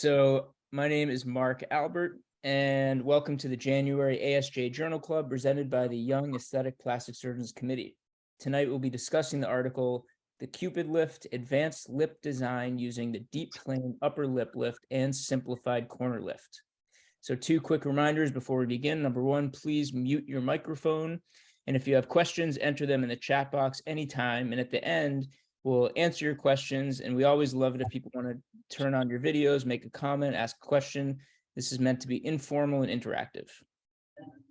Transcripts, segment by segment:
So my name is Mark Albert, and welcome to the January ASJ Journal Club presented by the Young Aesthetic Plastic Surgeons Committee. Tonight we'll be discussing the article, The Cupid Lift, Advanced Lip Design Using the Deep Plane Upper Lip Lift and Simplified Corner Lift. So 2 quick reminders before we begin. Number 1, please mute your microphone. And if you have questions, enter them in the chat box anytime. And at the end, we'll answer your questions. And we always love it if people want to turn on your videos, make a comment, ask a question. This is meant to be informal and interactive.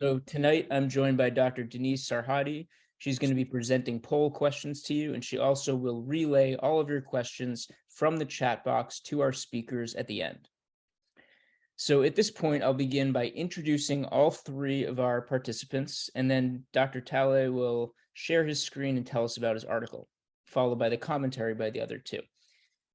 So tonight I'm joined by Dr. Denise Sarhadi. She's going to be presenting poll questions to you, and she also will relay all of your questions from the chat box to our speakers at the end. So at this point, I'll begin by introducing all 3 of our participants, and then Dr. Talley will share his screen and tell us about his article, followed by the commentary by the other 2.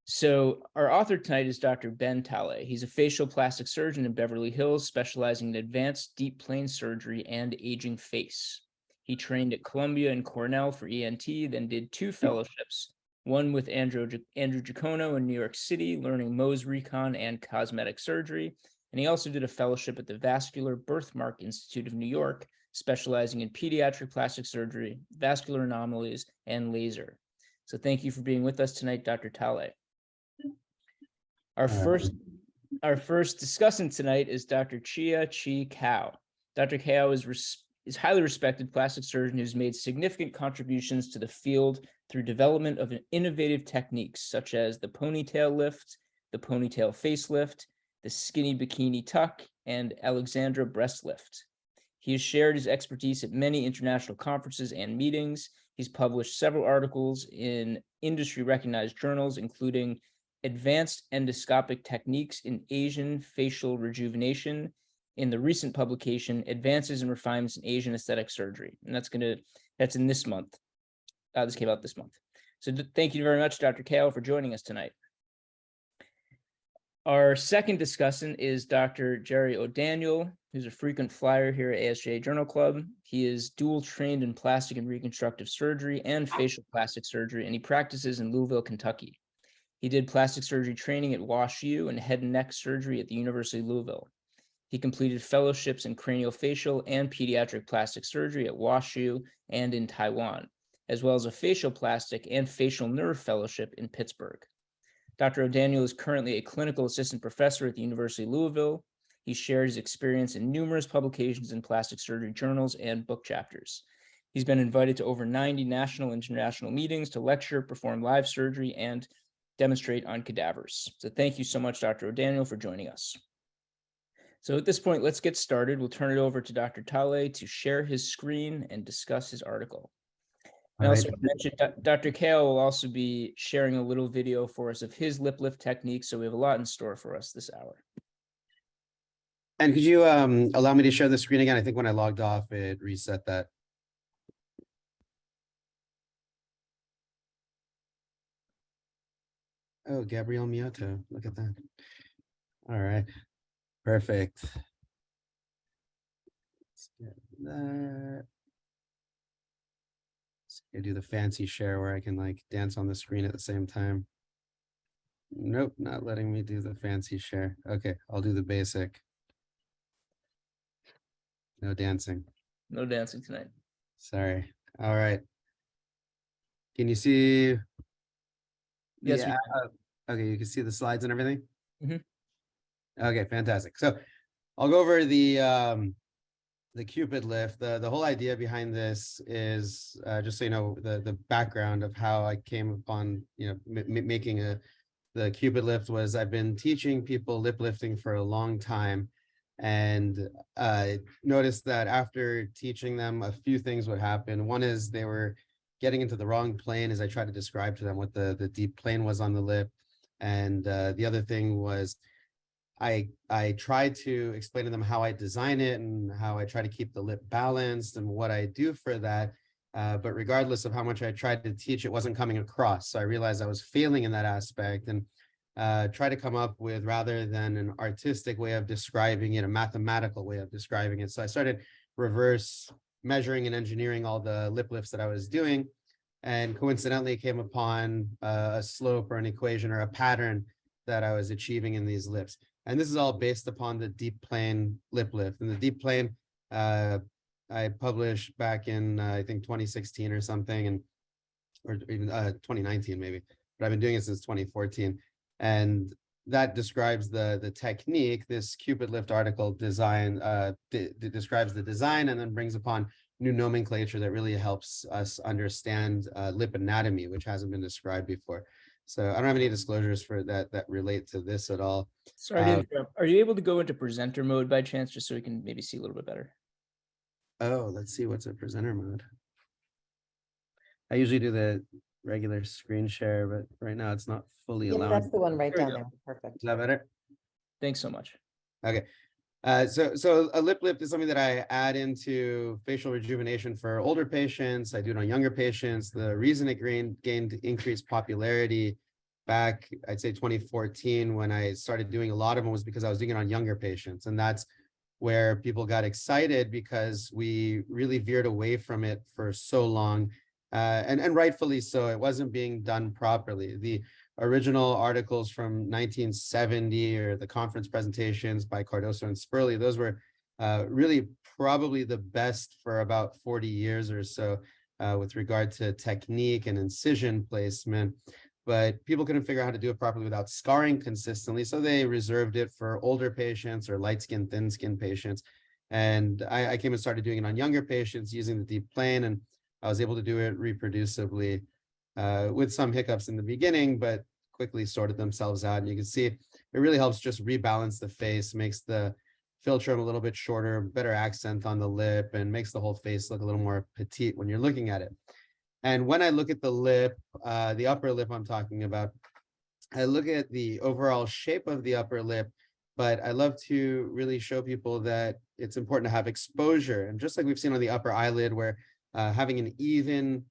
So our author tonight is Dr. Ben Talley. He's a facial plastic surgeon in Beverly Hills, specializing in advanced deep plane surgery and aging face. He trained at Columbia and Cornell for ENT, then did 2 fellowships, one with Andrew Giacono in New York City, learning Mohs recon and cosmetic surgery. And he also did a fellowship at the Vascular Birthmark Institute of New York, specializing in pediatric plastic surgery, vascular anomalies, and laser. So thank you for being with us tonight, Dr. Talley. Our first discussant tonight is Dr. Chia Chi Kao. Dr. Kao is highly respected plastic surgeon who's made significant contributions to the field through development of innovative techniques such as the ponytail lift, the ponytail facelift, the skinny bikini tuck, and Alexandra breast lift. He has shared his expertise at many international conferences and meetings. He's published several articles in industry-recognized journals, including Advanced Endoscopic Techniques in Asian Facial Rejuvenation, in the recent publication, Advances and Refinements in Asian Aesthetic Surgery. And that's in this month. This came out this month. So thank you very much, Dr. Kao, for joining us tonight. Our second discussant is Dr. Jerry O'Daniel, who's a frequent flyer here at ASJ Journal Club. He is dual trained in plastic and reconstructive surgery and facial plastic surgery, and he practices in Louisville, Kentucky. He did plastic surgery training at WashU and head and neck surgery at the University of Louisville. He completed fellowships in craniofacial and pediatric plastic surgery at WashU and in Taiwan, as well as a facial plastic and facial nerve fellowship in Pittsburgh. Dr. O'Daniel is currently a clinical assistant professor at the University of Louisville. He shares his experience in numerous publications in plastic surgery journals and book chapters. He's been invited to over 90 national and international meetings to lecture, perform live surgery, and demonstrate on cadavers. So thank you so much, Dr. O'Daniel, for joining us. So at this point, let's get started. We'll turn it over to Dr. Talley to share his screen and discuss his article. And also mentioned Dr. Kao will also be sharing a little video for us of his lip lift technique. So we have a lot in store for us this hour. And could you allow me to share the screen again? I think when I logged off, it reset that. Oh, Gabrielle Miotto, look at that. All right, perfect. Let's get that. I do the fancy share where I can like dance on the screen at the same time. Nope, not letting me do the fancy share. Okay, I'll do the basic. No dancing. No dancing tonight. Sorry. All right. Can you see? Yes. Yeah. Okay, you can see the slides and everything? Mm-hmm. Okay, fantastic. So I'll go over the Cupid lift. The whole idea behind this is just so you know the background of how I came upon making the Cupid lift was I've been teaching people lip lifting for a long time, and I noticed that after teaching them, a few things would happen. One is they were getting into the wrong plane as I tried to describe to them what the deep plane was on the lip, and the other thing was I tried to explain to them how I design it and how I try to keep the lip balanced and what I do for that. But regardless of how much I tried to teach, it wasn't coming across. So I realized I was failing in that aspect, and try to come up with, rather than an artistic way of describing it, a mathematical way of describing it. So I started reverse measuring and engineering all the lip lifts that I was doing, and coincidentally came upon a slope or an equation or a pattern that I was achieving in these lips. And this is all based upon the deep plane lip lift. And the deep plane, I published back in, I think 2016 or something, and or even 2019 maybe, but I've been doing it since 2014. And that describes the technique. This Cupid lift article design describes the design and then brings upon new nomenclature that really helps us understand lip anatomy, which hasn't been described before. So I don't have any disclosures for that relate to this at all. Sorry to interrupt. Are you able to go into presenter mode by chance, just so we can maybe see a little bit better? Oh, let's see what's a presenter mode. I usually do the regular screen share, but right now it's not fully Yep, allowed. that's the one right There we down go. there. Perfect. Is that better? Thanks so much. Okay. So a lip lift is something that I add into facial rejuvenation for older patients. I do it on younger patients. The reason it gained increased popularity back, I'd say 2014, when I started doing a lot of them, was because I was doing it on younger patients. And that's where people got excited, because we really veered away from it for so long. And rightfully so. It wasn't being done properly. The original articles from 1970 or the conference presentations by Cardoso and Spurley, those were really probably the best for about 40 years or so with regard to technique and incision placement. But people couldn't figure out how to do it properly without scarring consistently. So they reserved it for older patients or light-skinned, thin-skinned patients. And I came and started doing it on younger patients using the deep plane, and I was able to do it reproducibly with some hiccups in the beginning, but quickly sorted themselves out. And you can see it really helps just rebalance the face, makes the philtrum a little bit shorter, better accent on the lip, and makes the whole face look a little more petite when you're looking at it. And when I look at the lip, the upper lip I'm talking about, I look at the overall shape of the upper lip, but I love to really show people that it's important to have exposure. And just like we've seen on the upper eyelid, where having an even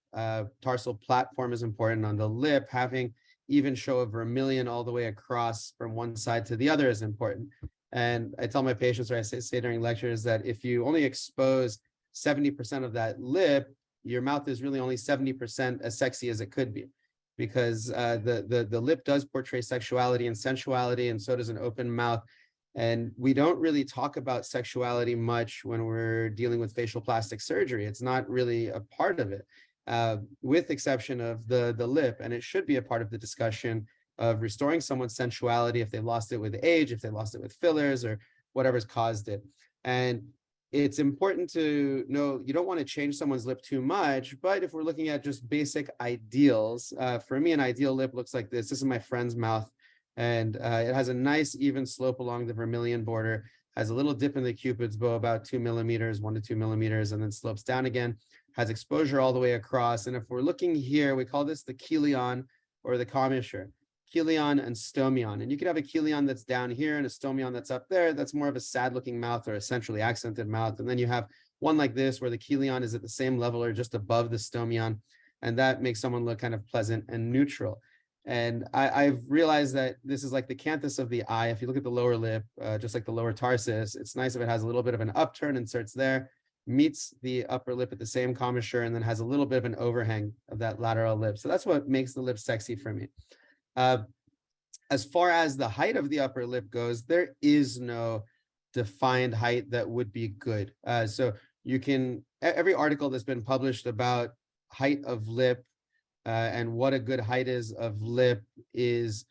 tarsal platform is important, on the lip, having even show of vermilion all the way across from one side to the other is important. And I tell my patients, or I say during lectures, that if you only expose 70% of that lip, your mouth is really only 70% as sexy as it could be, because the lip does portray sexuality and sensuality, and so does an open mouth. And we don't really talk about sexuality much when we're dealing with facial plastic surgery. It's not really a part of it, with exception of the lip. And it should be a part of the discussion of restoring someone's sensuality if they lost it with age, if they lost it with fillers, or whatever's caused it. And it's important to know you don't want to change someone's lip too much, but if we're looking at just basic ideals, for me, an ideal lip looks like this. This is my friend's mouth, and it has a nice even slope along the vermilion border, has a little dip in the Cupid's bow, about 2 millimeters, 1 to 2 millimeters, and then slopes down again, has exposure all the way across. And if we're looking here, we call this the chelion or the commissure. Chelion and stomion. And you could have a chelion that's down here and a stomion that's up there. That's more of a sad looking mouth or a centrally accented mouth. And then you have one like this where the chelion is at the same level or just above the stomion. And that makes someone look kind of pleasant and neutral. And I've realized that this is like the canthus of the eye. If you look at the lower lip, just like the lower tarsus, it's nice if it has a little bit of an upturn, inserts there, meets the upper lip at the same commissure, and then has a little bit of an overhang of that lateral lip. So that's what makes the lip sexy for me. As far as the height of the upper lip goes, there is no defined height that would be good. So you can, every article that's been published about height of lip and what a good height is of lip is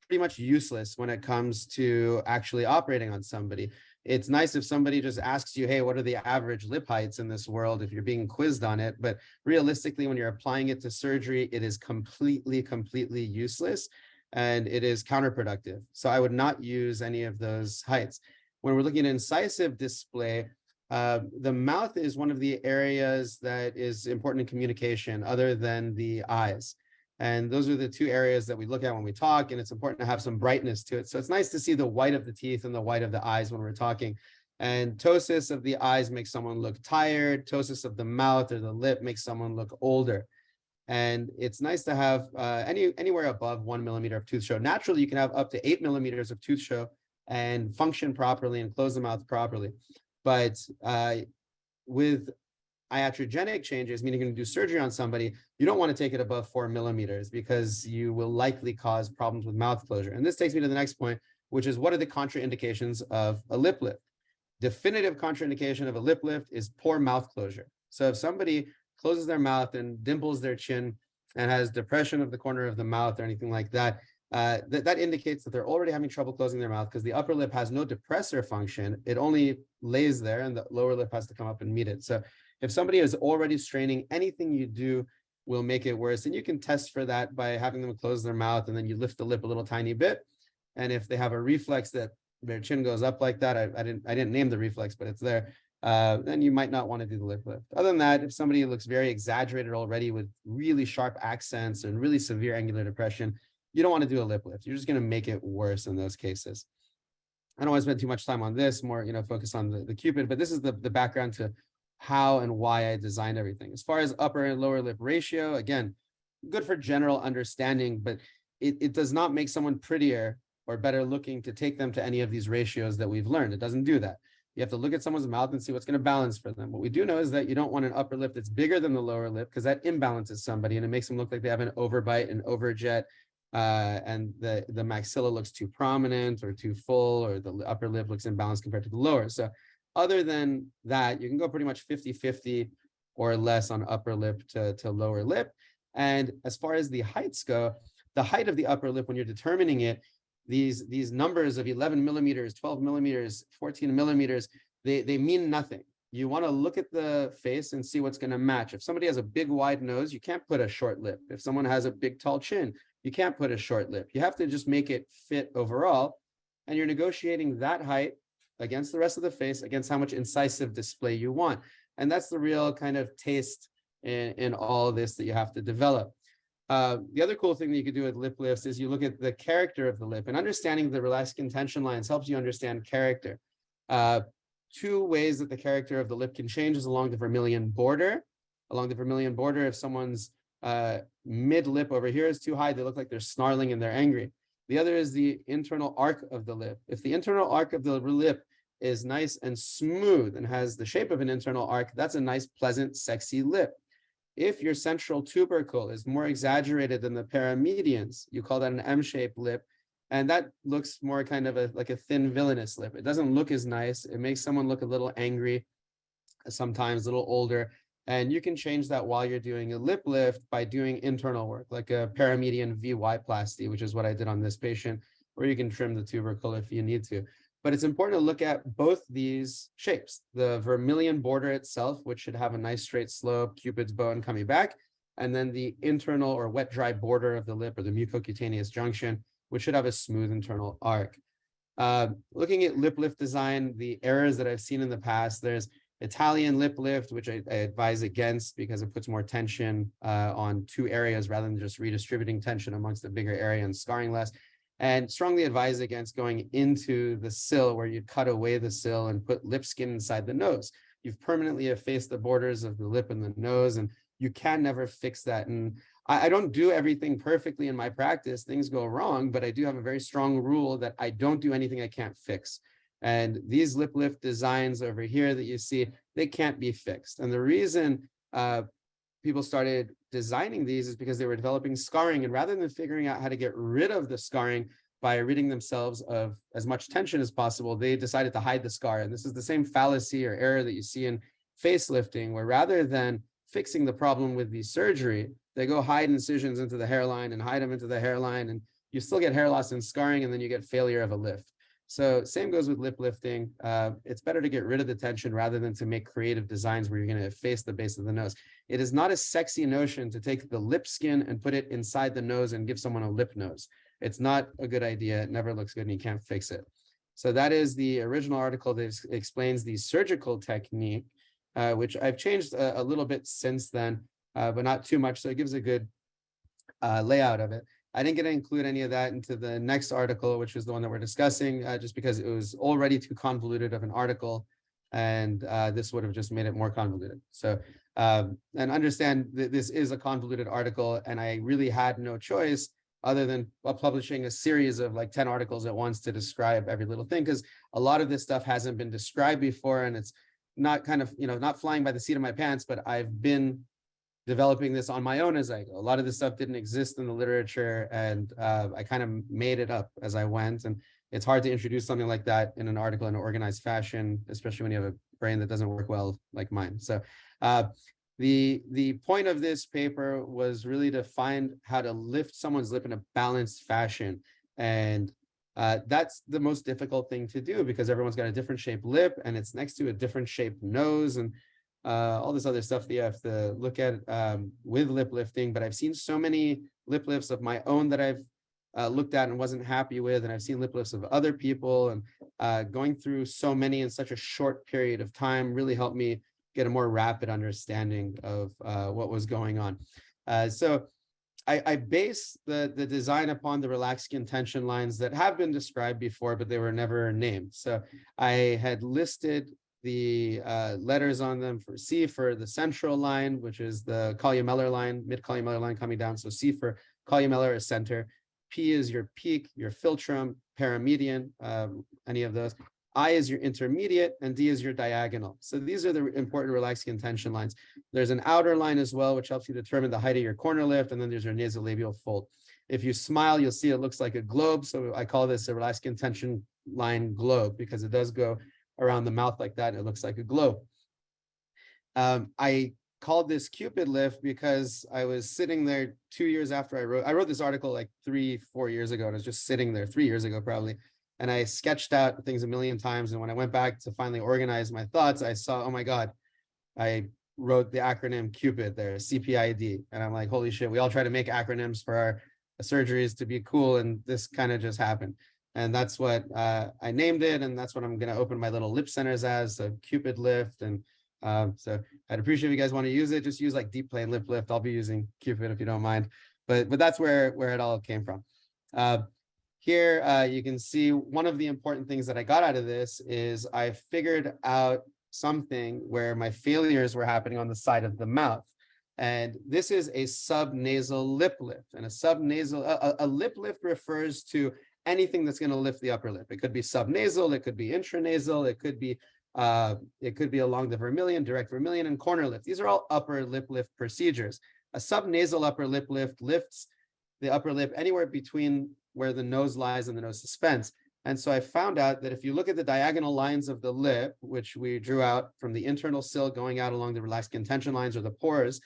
pretty much useless when it comes to actually operating on somebody. It's nice if somebody just asks you, hey, what are the average lip heights in this world, if you're being quizzed on it. But realistically, when you're applying it to surgery, it is completely useless, and it is counterproductive. So I would not use any of those heights. When we're looking at incisive display, the mouth is one of the areas that is important in communication other than the eyes. And those are the two areas that we look at when we talk, and it's important to have some brightness to it. So it's nice to see the white of the teeth and the white of the eyes when we're talking. And ptosis of the eyes makes someone look tired. Ptosis of the mouth or the lip makes someone look older. And it's nice to have anywhere above 1 millimeter of tooth show. Naturally, you can have up to 8 millimeters of tooth show and function properly and close the mouth properly. But with iatrogenic changes, meaning you're going to do surgery on somebody, you don't want to take it above 4 millimeters, because you will likely cause problems with mouth closure. And this takes me to the next point, which is what are the contraindications of a lip lift. Definitive contraindication of a lip lift is poor mouth closure. So if somebody closes their mouth and dimples their chin and has depression of the corner of the mouth or anything like that, that indicates that they're already having trouble closing their mouth because the upper lip has no depressor function. It only lays there and the lower lip has to come up and meet it. So if somebody is already straining, anything you do will make it worse. And you can test for that by having them close their mouth and then you lift the lip a little tiny bit. And if they have a reflex that their chin goes up like that, I didn't name the reflex, but it's there, then you might not want to do the lip lift. Other than that, if somebody looks very exaggerated already with really sharp accents and really severe angular depression, you don't want to do a lip lift. You're just going to make it worse in those cases. I don't want to spend too much time on this, more, focus on the Cupid, but this is the background to how and why I designed everything. As far as upper and lower lip ratio, again, good for general understanding, but it does not make someone prettier or better looking to take them to any of these ratios that we've learned. It doesn't do that. You have to look at someone's mouth and see what's going to balance for them. What we do know is that you don't want an upper lip that's bigger than the lower lip because that imbalances somebody and it makes them look like they have an overbite, an overjet, and the maxilla looks too prominent or too full, or the upper lip looks imbalanced compared to the lower. So other than that, you can go pretty much 50-50 or less on upper lip to lower lip. And as far as the heights go, the height of the upper lip, when you're determining it, these numbers of 11 millimeters, 12 millimeters, 14 millimeters, they mean nothing. You want to look at the face and see what's going to match. If somebody has a big wide nose, you can't put a short lip. If someone has a big tall chin, you can't put a short lip. You have to just make it fit overall. And you're negotiating that height against the rest of the face, against how much incisive display you want. And that's the real kind of taste in all of this that you have to develop. The other cool thing that you could do with lip lifts is you look at the character of the lip, and understanding the relaxed contention lines helps you understand character. Two ways that the character of the lip can change is along the vermilion border. Along the vermilion border, if someone's mid lip over here is too high, they look like they're snarling and they're angry. The other is the internal arc of the lip. If the internal arc of the lip is nice and smooth and has the shape of an internal arc, that's a nice, pleasant, sexy lip. If your central tubercle is more exaggerated than the paramedians, you call that an M-shaped lip, and that looks more kind of like a thin, villainous lip. It doesn't look as nice. It makes someone look a little angry, sometimes a little older. And you can change that while you're doing a lip lift by doing internal work, like a paramedian VY-plasty, which is what I did on this patient, or you can trim the tubercle if you need to. But it's important to look at both these shapes, the vermilion border itself, which should have a nice straight slope, Cupid's bow and coming back, and then the internal or wet dry border of the lip, or the mucocutaneous junction, which should have a smooth internal arc. Looking at lip lift design, the errors that I've seen in the past, there's Italian lip lift, which I advise against because it puts more tension on two areas rather than just redistributing tension amongst the bigger area and scarring less. And strongly advise against going into the sill where you cut away the sill and put lip skin inside the nose. You've permanently effaced the borders of the lip and the nose, and you can never fix that. And I don't do everything perfectly in my practice. Things go wrong, but I do have a very strong rule that I don't do anything I can't fix. And these lip lift designs over here that you see, they can't be fixed. And the reason people started designing these is because they were developing scarring, and rather than figuring out how to get rid of the scarring by ridding themselves of as much tension as possible, they decided to hide the scar. And this is the same fallacy or error that you see in facelifting, where rather than fixing the problem with the surgery, they go hide incisions into the hairline and hide them into the hairline, and you still get hair loss and scarring, and then you get failure of a lift. So same goes with lip lifting. It's better to get rid of the tension rather than to make creative designs where you're going to efface the base of the nose. It is not a sexy notion to take the lip skin and put it inside the nose and give someone a lip nose. It's not a good idea. It never looks good and you can't fix it. So that is the original article that explains the surgical technique, which I've changed a little bit since then, but not too much. So it gives a good layout of it. I didn't get to include any of that into the next article, which was the one that we're discussing, just because it was already too convoluted of an article, and this would have just made it more convoluted. So, and understand that this is a convoluted article, and I really had no choice other than publishing a series of like 10 articles at once to describe every little thing, because a lot of this stuff hasn't been described before, and it's not kind of, not flying by the seat of my pants, but I've been developing this on my own as I go. A lot of this stuff didn't exist in the literature, and I kind of made it up as I went. And it's hard to introduce something like that in an article in an organized fashion, especially when you have a brain that doesn't work well like mine. So the point of this paper was really to find how to lift someone's lip in a balanced fashion. And that's the most difficult thing to do because everyone's got a different shaped lip and it's next to a different shaped nose and all this other stuff that you have to look at with lip lifting. But I've seen so many lip lifts of my own that I've looked at and wasn't happy with. And I've seen lip lifts of other people, and going through so many in such a short period of time really helped me get a more rapid understanding of what was going on. So I base the design upon the relaxed skin tension lines that have been described before, but they were never named. So I had listed the letters on them for C for the central line, which is the columellar line, mid-columellar line coming down. So C for columellar is center. P is your peak, your philtrum, paramedian, any of those. I is your intermediate, and D is your diagonal. So these are the important relaxed skin tension lines. There's an outer line as well, which helps you determine the height of your corner lift, and then there's your nasolabial fold. If you smile, you'll see it looks like a globe. So I call this a relaxed skin tension line globe because it does go around the mouth like that, and it looks like a globe. I called this Cupid lift because I was sitting there 2 years after I wrote this article like 3-4 years ago, and I was just sitting there 3 years ago probably. And I sketched out things a million times. And when I went back to finally organize my thoughts, I saw, oh my God, I wrote the acronym Cupid there, CPID. And I'm like, holy shit, we all try to make acronyms for our surgeries to be cool. And this kind of just happened. And that's what I named it. And that's what I'm going to open my little lip centers as, a Cupid lift. And so I'd appreciate if you guys want to use it. Just use like deep plane lip lift. I'll be using Cupid if you don't mind. But that's where it all came from. Here, you can see one of the important things that I got out of this is I figured out something where my failures were happening on the side of the mouth. And this is a subnasal lip lift. And a subnasal, a lip lift refers to anything that's going to lift the upper lip. It could be subnasal, it could be intranasal, it could be along the vermilion, direct vermilion, and corner lift. These are all upper lip lift procedures. A subnasal upper lip lift lifts the upper lip anywhere between where the nose lies and the nose suspends. And so I found out that if you look at the diagonal lines of the lip, which we drew out from the internal sill going out along the relaxed skin tension lines or the pores,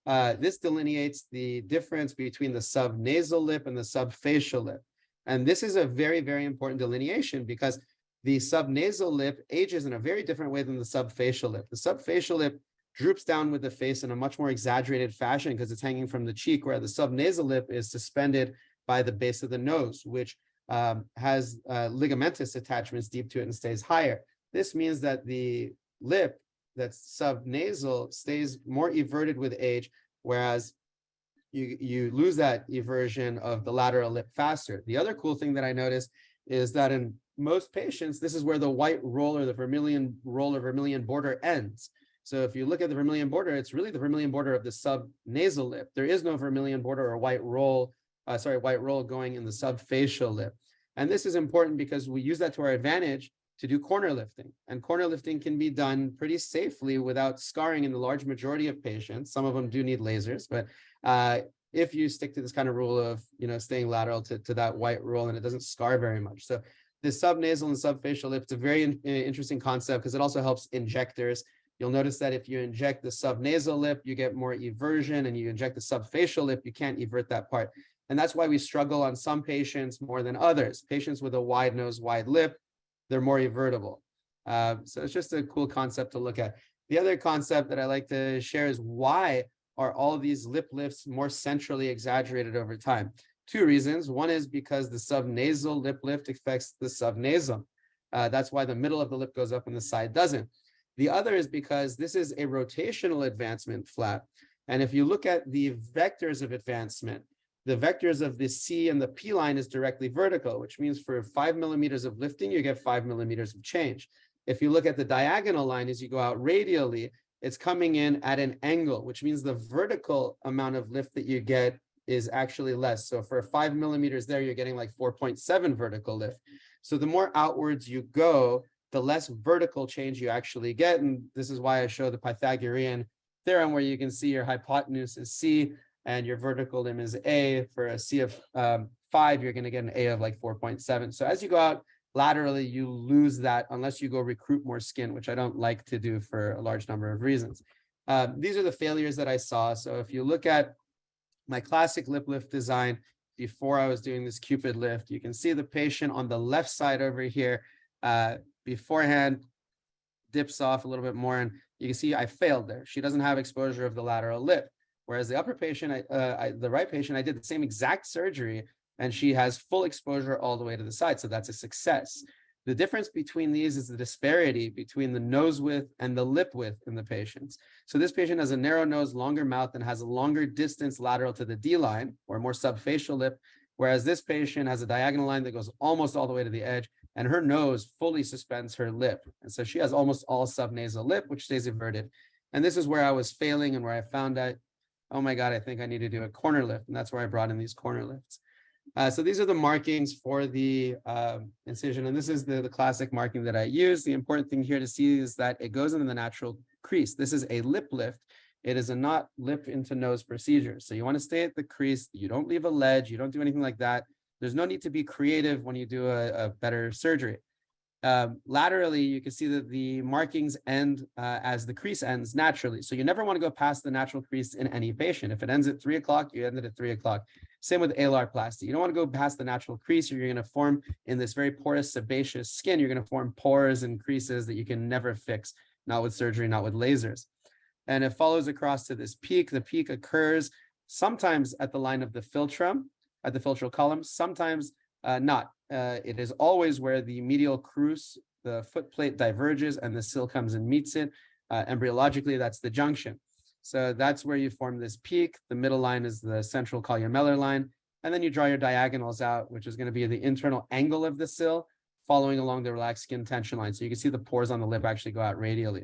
this delineates the difference between the subnasal lip and the subfacial lip. And this is a very, very important delineation because the subnasal lip ages in a very different way than the subfacial lip. The subfacial lip droops down with the face in a much more exaggerated fashion because it's hanging from the cheek, where the subnasal lip is suspended by the base of the nose, which has ligamentous attachments deep to it and stays higher. This means that the lip that's subnasal stays more everted with age, whereas you lose that eversion of the lateral lip faster. The other cool thing that I noticed is that in most patients, this is where the white roll or the vermilion roll or vermilion border ends. So if you look at the vermilion border, it's really the vermilion border of the subnasal lip. There is no vermilion border or white roll going in the subfacial lip. And this is important because we use that to our advantage to do corner lifting. And corner lifting can be done pretty safely without scarring in the large majority of patients. Some of them do need lasers, but if you stick to this kind of rule of, staying lateral to that white roll, and it doesn't scar very much. So the subnasal and subfacial lip, it's a very interesting concept because it also helps injectors. You'll notice that if you inject the subnasal lip, you get more eversion, and you inject the subfacial lip, you can't evert that part. And that's why we struggle on some patients more than others. Patients with a wide nose, wide lip, they're more evertable. So it's just a cool concept to look at. The other concept that I like to share is why are all these lip lifts more centrally exaggerated over time? Two reasons. One is because the subnasal lip lift affects the subnasum. That's why the middle of the lip goes up and the side doesn't. The other is because this is a rotational advancement flap. And if you look at the vectors of advancement, the vectors of the C and the P line is directly vertical, which means for 5 millimeters of lifting, you get 5 millimeters of change. If you look at the diagonal line as you go out radially, it's coming in at an angle, which means the vertical amount of lift that you get is actually less. So for 5 millimeters there, you're getting like 4.7 vertical lift. So the more outwards you go, the less vertical change you actually get. And this is why I show the Pythagorean theorem, where you can see your hypotenuse is C and your vertical limb is A. For a C of 5, you're going to get an A of like 4.7. So as you go out Laterally, you lose that unless you go recruit more skin, which I don't like to do for a large number of reasons. These are the failures that I saw. So if you look at my classic lip lift design before I was doing this Cupid lift, you can see the patient on the left side over here beforehand dips off a little bit more, and you can see I failed there. She doesn't have exposure of the lateral lip. Whereas the upper patient, the right patient, I did the same exact surgery and she has full exposure all the way to the side. So that's a success. The difference between these is the disparity between the nose width and the lip width in the patients. So this patient has a narrow nose, longer mouth, and has a longer distance lateral to the D line or more subfacial lip, whereas this patient has a diagonal line that goes almost all the way to the edge, and her nose fully suspends her lip. And so she has almost all subnasal lip, which stays inverted. And this is where I was failing and where I found out, oh my God, I think I need to do a corner lift. And that's where I brought in these corner lifts. So these are the markings for the incision. And this is the classic marking that I use. The important thing here to see is that it goes into the natural crease. This is a lip lift. It is a not lip into nose procedure. So you want to stay at the crease. You don't leave a ledge. You don't do anything like that. There's no need to be creative when you do a better surgery. Laterally, you can see that the markings end as the crease ends naturally. So you never want to go past the natural crease in any patient. If it ends at 3 o'clock, you end it at 3 o'clock. Same with alarplasty. You don't want to go past the natural crease, or you're going to form in this very porous sebaceous skin. You're going to form pores and creases that you can never fix, not with surgery, not with lasers. And it follows across to this peak. The peak occurs sometimes at the line of the philtrum, at the philtral column, sometimes not. It is always where the medial crus, the foot plate diverges and the sill comes and meets it. Embryologically, that's the junction. So that's where you form this peak. The middle line is the central columellar line. And then you draw your diagonals out, which is going to be the internal angle of the sill following along the relaxed skin tension line. So you can see the pores on the lip actually go out radially.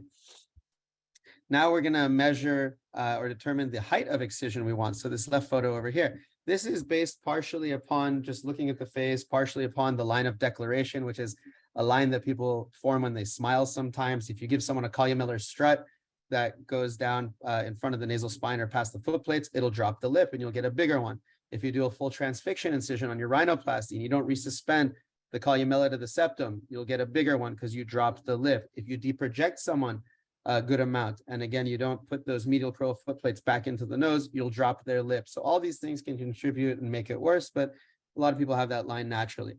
Now we're going to measure or determine the height of excision we want. So this left photo over here. This is based partially upon just looking at the face, partially upon the line of declaration, which is a line that people form when they smile sometimes. If you give someone a columellar strut that goes down in front of the nasal spine or past the foot plates, it'll drop the lip and you'll get a bigger one. If you do a full transfixion incision on your rhinoplasty and you don't resuspend the columella to the septum, you'll get a bigger one because you dropped the lip. If you deproject someone a good amount, and again, you don't put those medial crural foot plates back into the nose, you'll drop their lip. So all these things can contribute and make it worse, but a lot of people have that line naturally.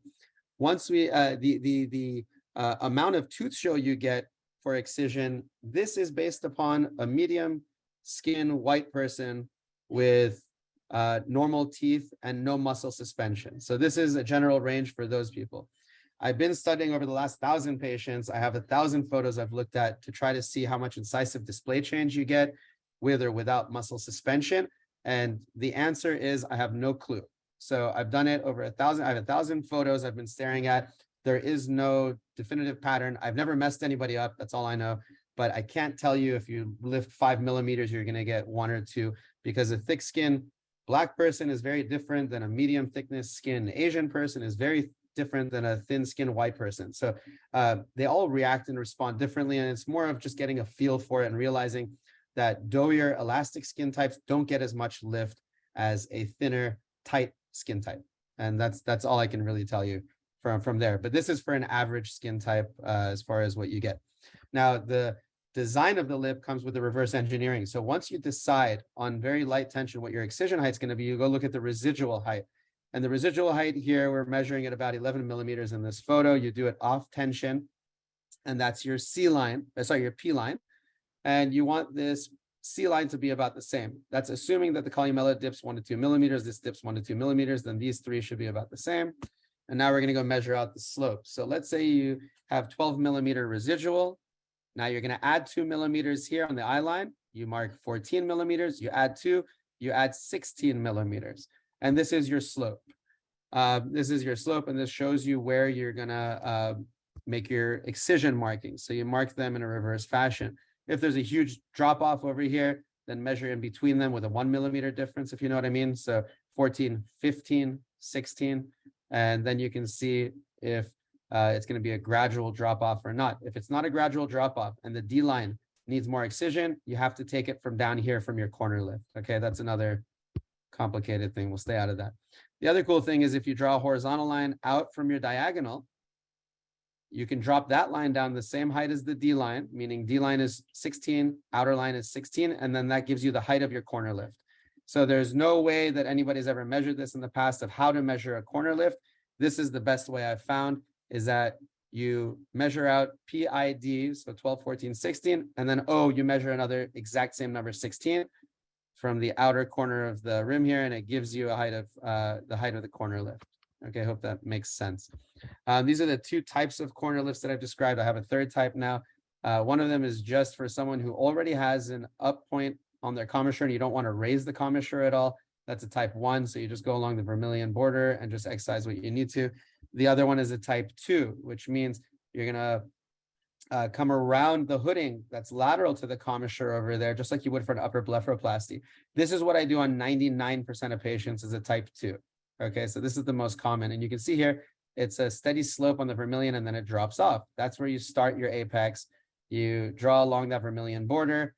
Once we, the amount of tooth show you get for excision, this is based upon a medium skin white person with normal teeth and no muscle suspension. So this is a general range for those people. I've been studying over the last 1,000 patients. I have 1,000 photos I've looked at to try to see how much incisive display change you get with or without muscle suspension. And the answer is I have no clue. So I've done it over 1,000. I have 1,000 photos I've been staring at. There is no definitive pattern. I've never messed anybody up. That's all I know. But I can't tell you if you lift 5 millimeters, you're going to get 1 or 2, because a thick skin Black person is very different than a medium thickness skin Asian person is very different than a thin skinned white person. So they all react and respond differently. And it's more of just getting a feel for it and realizing that doughier elastic skin types don't get as much lift as a thinner, tight skin type. And that's all I can really tell you from there. But this is for an average skin type as far as what you get. Now, the design of the lip comes with the reverse engineering. So once you decide on very light tension what your excision height is going to be, you go look at the residual height. And the residual height here, we're measuring at about 11 millimeters in this photo. You do it off tension, and that's your C line, your P line. And you want this C line to be about the same. That's assuming that the columella dips 1 to 2 millimeters, this dips 1 to 2 millimeters, then these three should be about the same. And now we're going to go measure out the slope. So let's say you have 12 millimeter residual. Now you're going to add 2 millimeters here on the eye line. You mark 14 millimeters, you add 2, you add 16 millimeters. And this is your slope. This is your slope, and this shows you where you're gonna make your excision markings. So you mark them in a reverse fashion. If there's a huge drop off over here, then measure in between them with a 1 millimeter difference, if you know what I mean. So 14, 15, 16, and then you can see if it's gonna be a gradual drop off or not. If it's not a gradual drop off and the D line needs more excision, you have to take it from down here from your corner lift. Okay, that's another complicated thing. We'll stay out of that. The other cool thing is if you draw a horizontal line out from your diagonal, you can drop that line down the same height as the D line, meaning D line is 16, outer line is 16, and then that gives you the height of your corner lift. So there's no way that anybody's ever measured this in the past of how to measure a corner lift. This is the best way I've found, is that you measure out PID, so 12, 14, 16, and then O, you measure another exact same number, 16, from the outer corner of the rim here, and it gives you a height of the height of the corner lift. Okay, I hope that makes sense. These are the two types of corner lifts that I've described. I have a third type now. One of them is just for someone who already has an up point on their commissure and you don't want to raise the commissure at all. That's a type 1. So you just go along the vermilion border and just exercise what you need to. The other one is a type 2, which means you're going to come around the hooding that's lateral to the commissure over there, just like you would for an upper blepharoplasty. This is what I do on 99% of patients, is a type 2. Okay, so this is the most common. And you can see here, it's a steady slope on the vermilion and then it drops off. That's where you start your apex. You draw along that vermilion border,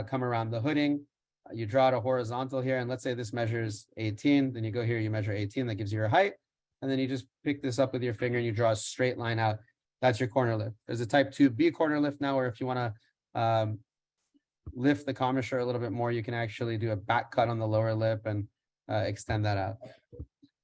come around the hooding. You draw out a horizontal here, and let's say this measures 18. Then you go here, you measure 18. That gives you your height. And then you just pick this up with your finger and you draw a straight line out. That's your corner lift. There's a type 2B corner lift now, where if you want to lift the commissure a little bit more, you can actually do a back cut on the lower lip and extend that out.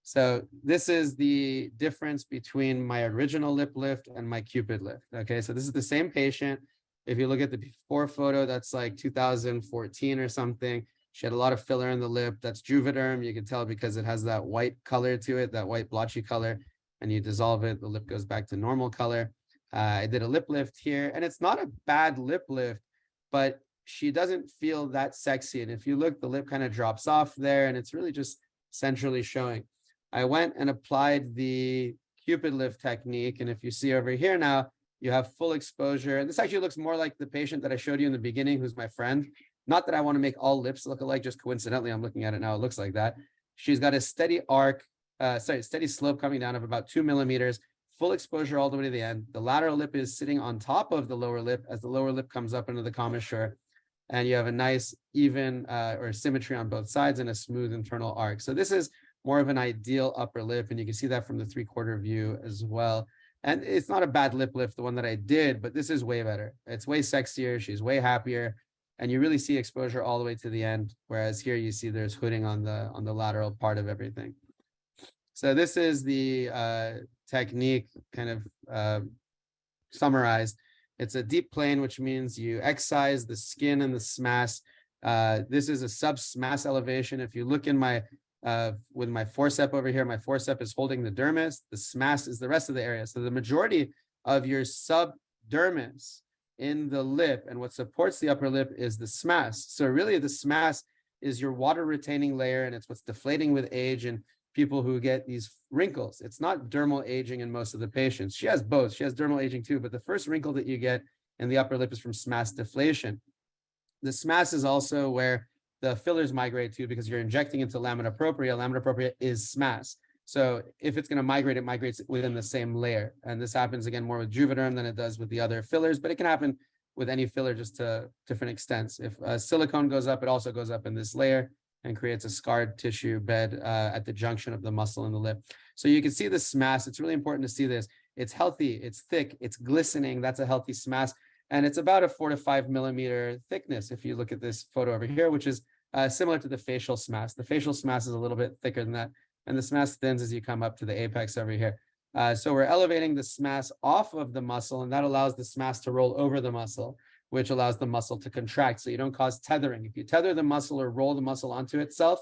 So this is the difference between my original lip lift and my Cupid lift. Okay, so this is the same patient. If you look at the before photo, that's like 2014 or something. She had a lot of filler in the lip. That's Juvederm. You can tell because it has that white color to it, that white blotchy color, and you dissolve it, the lip goes back to normal color. I did a lip lift here, and it's not a bad lip lift, but she doesn't feel that sexy. And if you look, the lip kind of drops off there, and it's really just centrally showing. I went and applied the Cupid lift technique, and if you see over here now, you have full exposure. And this actually looks more like the patient that I showed you in the beginning, who's my friend. Not that I want to make all lips look alike, just coincidentally, I'm looking at it now, it looks like that. She's got a steady steady slope coming down of about 2 millimeters, full exposure all the way to the end. The lateral lip is sitting on top of the lower lip as the lower lip comes up into the commissure. And you have a nice even or symmetry on both sides and a smooth internal arc. So this is more of an ideal upper lip, and you can see that from the 3/4 view as well. And it's not a bad lip lift, the one that I did, but this is way better. It's way sexier. She's way happier. And you really see exposure all the way to the end. Whereas here you see there's hooding on the lateral part of everything. So this is the technique kind of summarized. It's a deep plane, which means you excise the skin and the SMAS. This is a sub-SMAS elevation. If you look in my with my forcep over here, my forcep is holding the dermis. The SMAS is the rest of the area. So the majority of your subdermis in the lip and what supports the upper lip is the SMAS. So really the SMAS is your water retaining layer, and it's what's deflating with age and people who get these wrinkles. It's not dermal aging in most of the patients. She has both. She has dermal aging too, but the first wrinkle that you get in the upper lip is from SMAS deflation. The SMAS is also where the fillers migrate to, because you're injecting into lamina propria. Lamina propria is SMAS. So if it's going to migrate, it migrates within the same layer. And this happens again more with Juvederm than it does with the other fillers, but it can happen with any filler just to different extents. If silicone goes up, it also goes up in this layer and creates a scarred tissue bed at the junction of the muscle and the lip. So you can see the SMAS. It's really important to see this. It's healthy, it's thick, it's glistening. That's a healthy SMAS. And it's about a 4 to 5 millimeter thickness. If you look at this photo over here, which is similar to the facial SMAS. The facial SMAS is a little bit thicker than that. And the SMAS thins as you come up to the apex over here. So we're elevating the SMAS off of the muscle, and that allows the SMAS to roll over the muscle, which allows the muscle to contract. So you don't cause tethering. If you tether the muscle or roll the muscle onto itself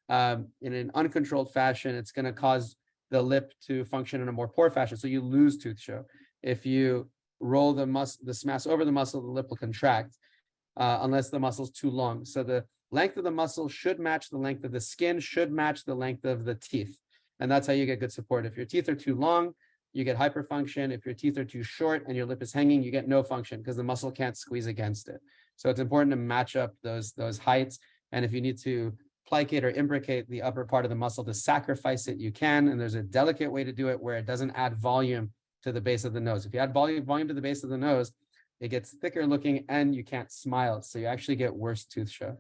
in an uncontrolled fashion, it's going to cause the lip to function in a more poor fashion. So you lose tooth show. If you roll the SMAS over the muscle, the lip will contract unless the muscle's too long. So the length of the muscle should match the length of the skin, should match the length of the teeth. And that's how you get good support. If your teeth are too long, you get hyperfunction. If your teeth are too short and your lip is hanging, you get no function because the muscle can't squeeze against it. So it's important to match up those heights. And if you need to plicate or imbricate the upper part of the muscle to sacrifice it, you can. And there's a delicate way to do it where it doesn't add volume to the base of the nose. If you add volume to the base of the nose, it gets thicker looking and you can't smile. So you actually get worse tooth show.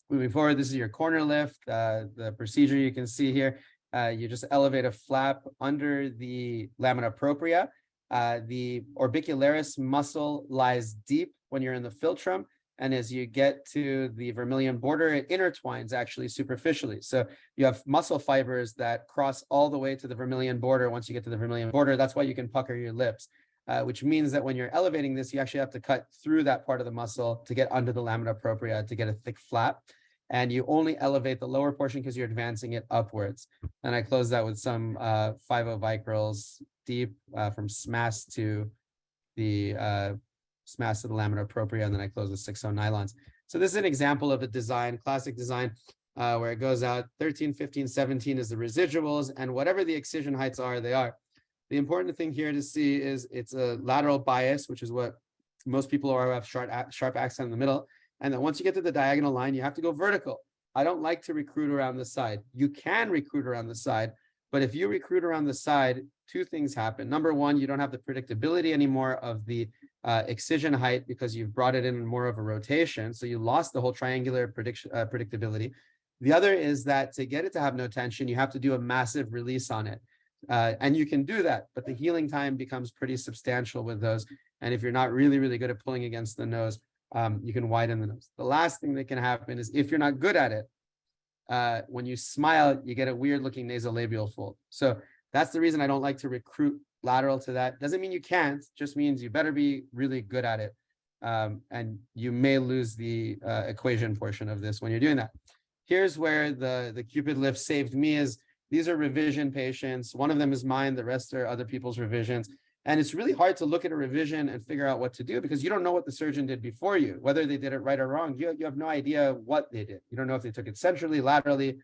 Moving forward, this is your corner lift. The procedure you can see here You just elevate a flap under the lamina propria. The orbicularis muscle lies deep when you're in the philtrum. And as you get to the vermilion border, it intertwines actually superficially. So you have muscle fibers that cross all the way to the vermilion border. Once you get to the vermilion border, that's why you can pucker your lips, which means that when you're elevating this, you actually have to cut through that part of the muscle to get under the lamina propria to get a thick flap. And you only elevate the lower portion because you're advancing it upwards. And I close that with some 5-ovicrals deep from SMAS to the SMAS to the lamina propria, and then I close with 6-0 nylons. So this is an example of a design, classic design, where it goes out 13, 15, 17 is the residuals, and whatever the excision heights are, they are. The important thing here to see is it's a lateral bias, which is what most people are who have sharp accent in the middle. And then once you get to the diagonal line, you have to go vertical. I don't like to recruit around the side. You can recruit around the side, but if you recruit around the side, two things happen. Number one, you don't have the predictability anymore of the excision height because you've brought it in more of a rotation. So you lost the whole triangular predictability. The other is that to get it to have no tension, you have to do a massive release on it. And you can do that, but the healing time becomes pretty substantial with those. And if you're not really, really good at pulling against the nose, you can widen the nose. The last thing that can happen is if you're not good at it, when you smile, you get a weird looking nasolabial fold. So that's the reason I don't like to recruit lateral to that. Doesn't mean you can't, just means you better be really good at it. And you may lose the equation portion of this when you're doing that. Here's where the Cupid lift saved me is these are revision patients. One of them is mine, the rest are other people's revisions. And it's really hard to look at a revision and figure out what to do because you don't know what the surgeon did before you, whether they did it right or wrong. You have no idea what they did. You don't know if they took it centrally, laterally.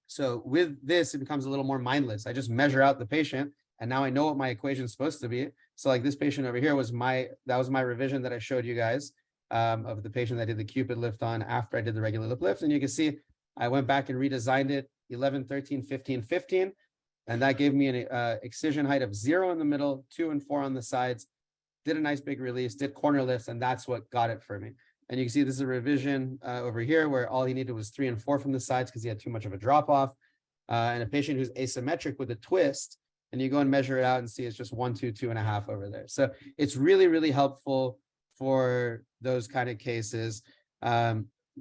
So with this, it becomes a little more mindless. I just measure out the patient and now I know what my equation is supposed to be. So like this patient over here was my revision that I showed you guys of the patient that I did the Cupid lift on after I did the regular lip lift. And you can see I went back and redesigned it 11, 13, 15, 15. And that gave me an excision height of 0 in the middle, 2 and 4 on the sides, did a nice big release, did corner lifts, and that's what got it for me. And you can see this is a revision over here where all he needed was 3 and 4 from the sides because he had too much of a drop off. And a patient who's asymmetric with a twist, and you go and measure it out and see it's just 1, 2, 2.5 over there. So it's really, really helpful for those kind of cases.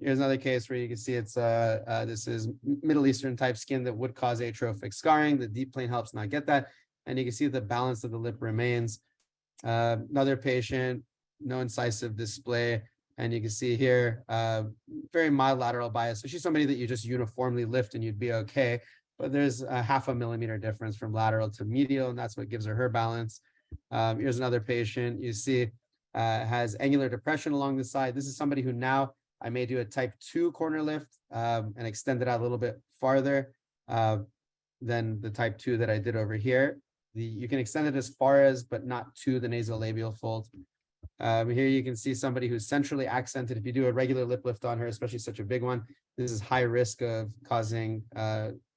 Here's another case where you can see it's this is Middle Eastern type skin that would cause atrophic scarring. The deep plane helps not get that. And you can see the balance of the lip remains. Another patient, no incisive display. And you can see here, very mild lateral bias. So she's somebody that you just uniformly lift and you'd be okay. But there's a 0.5 millimeter difference from lateral to medial, and that's what gives her balance. Here's another patient you see has angular depression along the side. This is somebody who now I may do a type 2 corner lift and extend it out a little bit farther than the type 2 that I did over here. You can extend it as far as, but not to the nasolabial fold. Here you can see somebody who's centrally accented. If you do a regular lip lift on her, especially such a big one, this is high risk of causing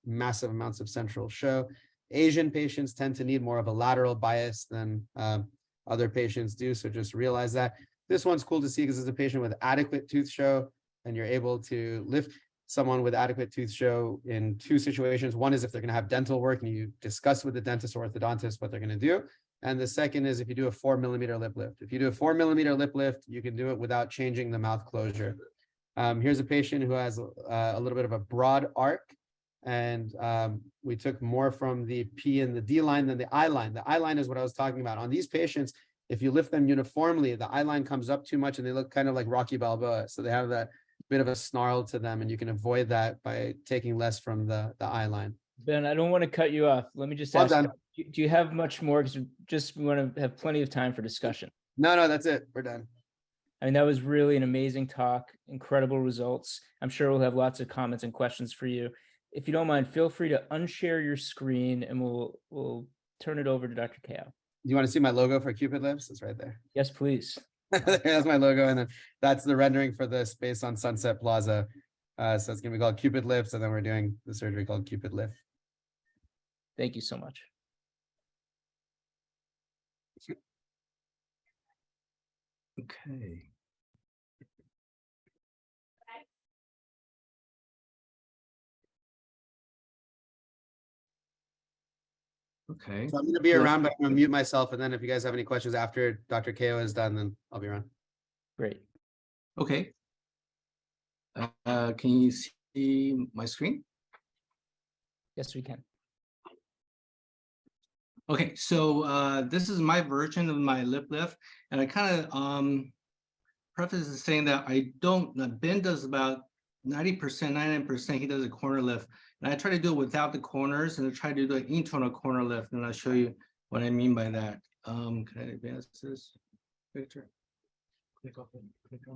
massive amounts of central show. Asian patients tend to need more of a lateral bias than other patients do. So just realize that. This one's cool to see because it's a patient with adequate tooth show, and you're able to lift someone with adequate tooth show in 2 situations. One is if they're going to have dental work and you discuss with the dentist or orthodontist what they're going to do. And the second is if you do a 4 millimeter lip lift. If you do a 4 millimeter lip lift, you can do it without changing the mouth closure. Here's a patient who has a little bit of a broad arc. And we took more from the P and the D line than the I line. The I line is what I was talking about. On these patients, if you lift them uniformly, the eye line comes up too much and they look kind of like Rocky Balboa. So they have that bit of a snarl to them, and you can avoid that by taking less from the eye line. Ben, I don't want to cut you off. Let me just ask, do you have much more? Because we want to have plenty of time for discussion. No, that's it. We're done. I mean, that was really an amazing talk, incredible results. I'm sure we'll have lots of comments and questions for you. If you don't mind, feel free to unshare your screen and we'll turn it over to Dr. Kao. Do you want to see my logo for Cupid Lips? It's right there. Yes, please. That's my logo. And then that's the rendering for the space on Sunset Plaza. So it's going to be called Cupid Lips. And then we're doing the surgery called Cupid Lift. Thank you so much. Okay. Okay. So I'm gonna be Cool. around, but I'm gonna mute myself, and then if you guys have any questions after Dr. Ko is done, then I'll be around. Great. Okay. Can you see my screen? Yes, we can. Okay, so this is my version of my lip lift, and I kind of preface is saying that I don't. Ben does about 90%, 99%. He does a corner lift, and I try to do it without the corners, and I try to do an internal corner lift, and I'll show you what I mean by that. Can I advance this picture? Click on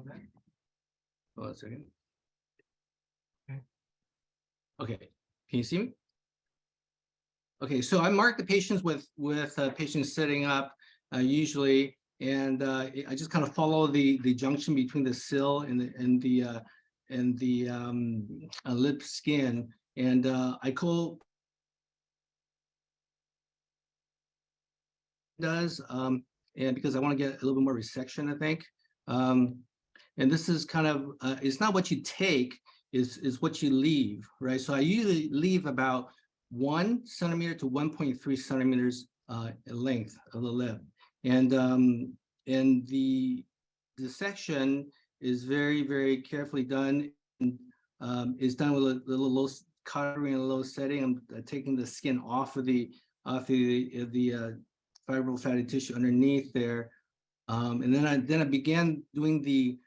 that. Hold on a second. Okay, can you see me? Okay, so I mark the patients with patients sitting up usually, and I just kind of follow the junction between the sill and the lip skin, and I call and because I want to get a little bit more resection, I think. And this is kind of it's not what you take, is what you leave, right? So I usually leave about 1 centimeter to 1.3 centimeters length of the lip, and the section is very carefully done, and is done with a little low cutting and a low setting. I'm taking the skin off of the fibrofatty tissue underneath there, and then I began doing the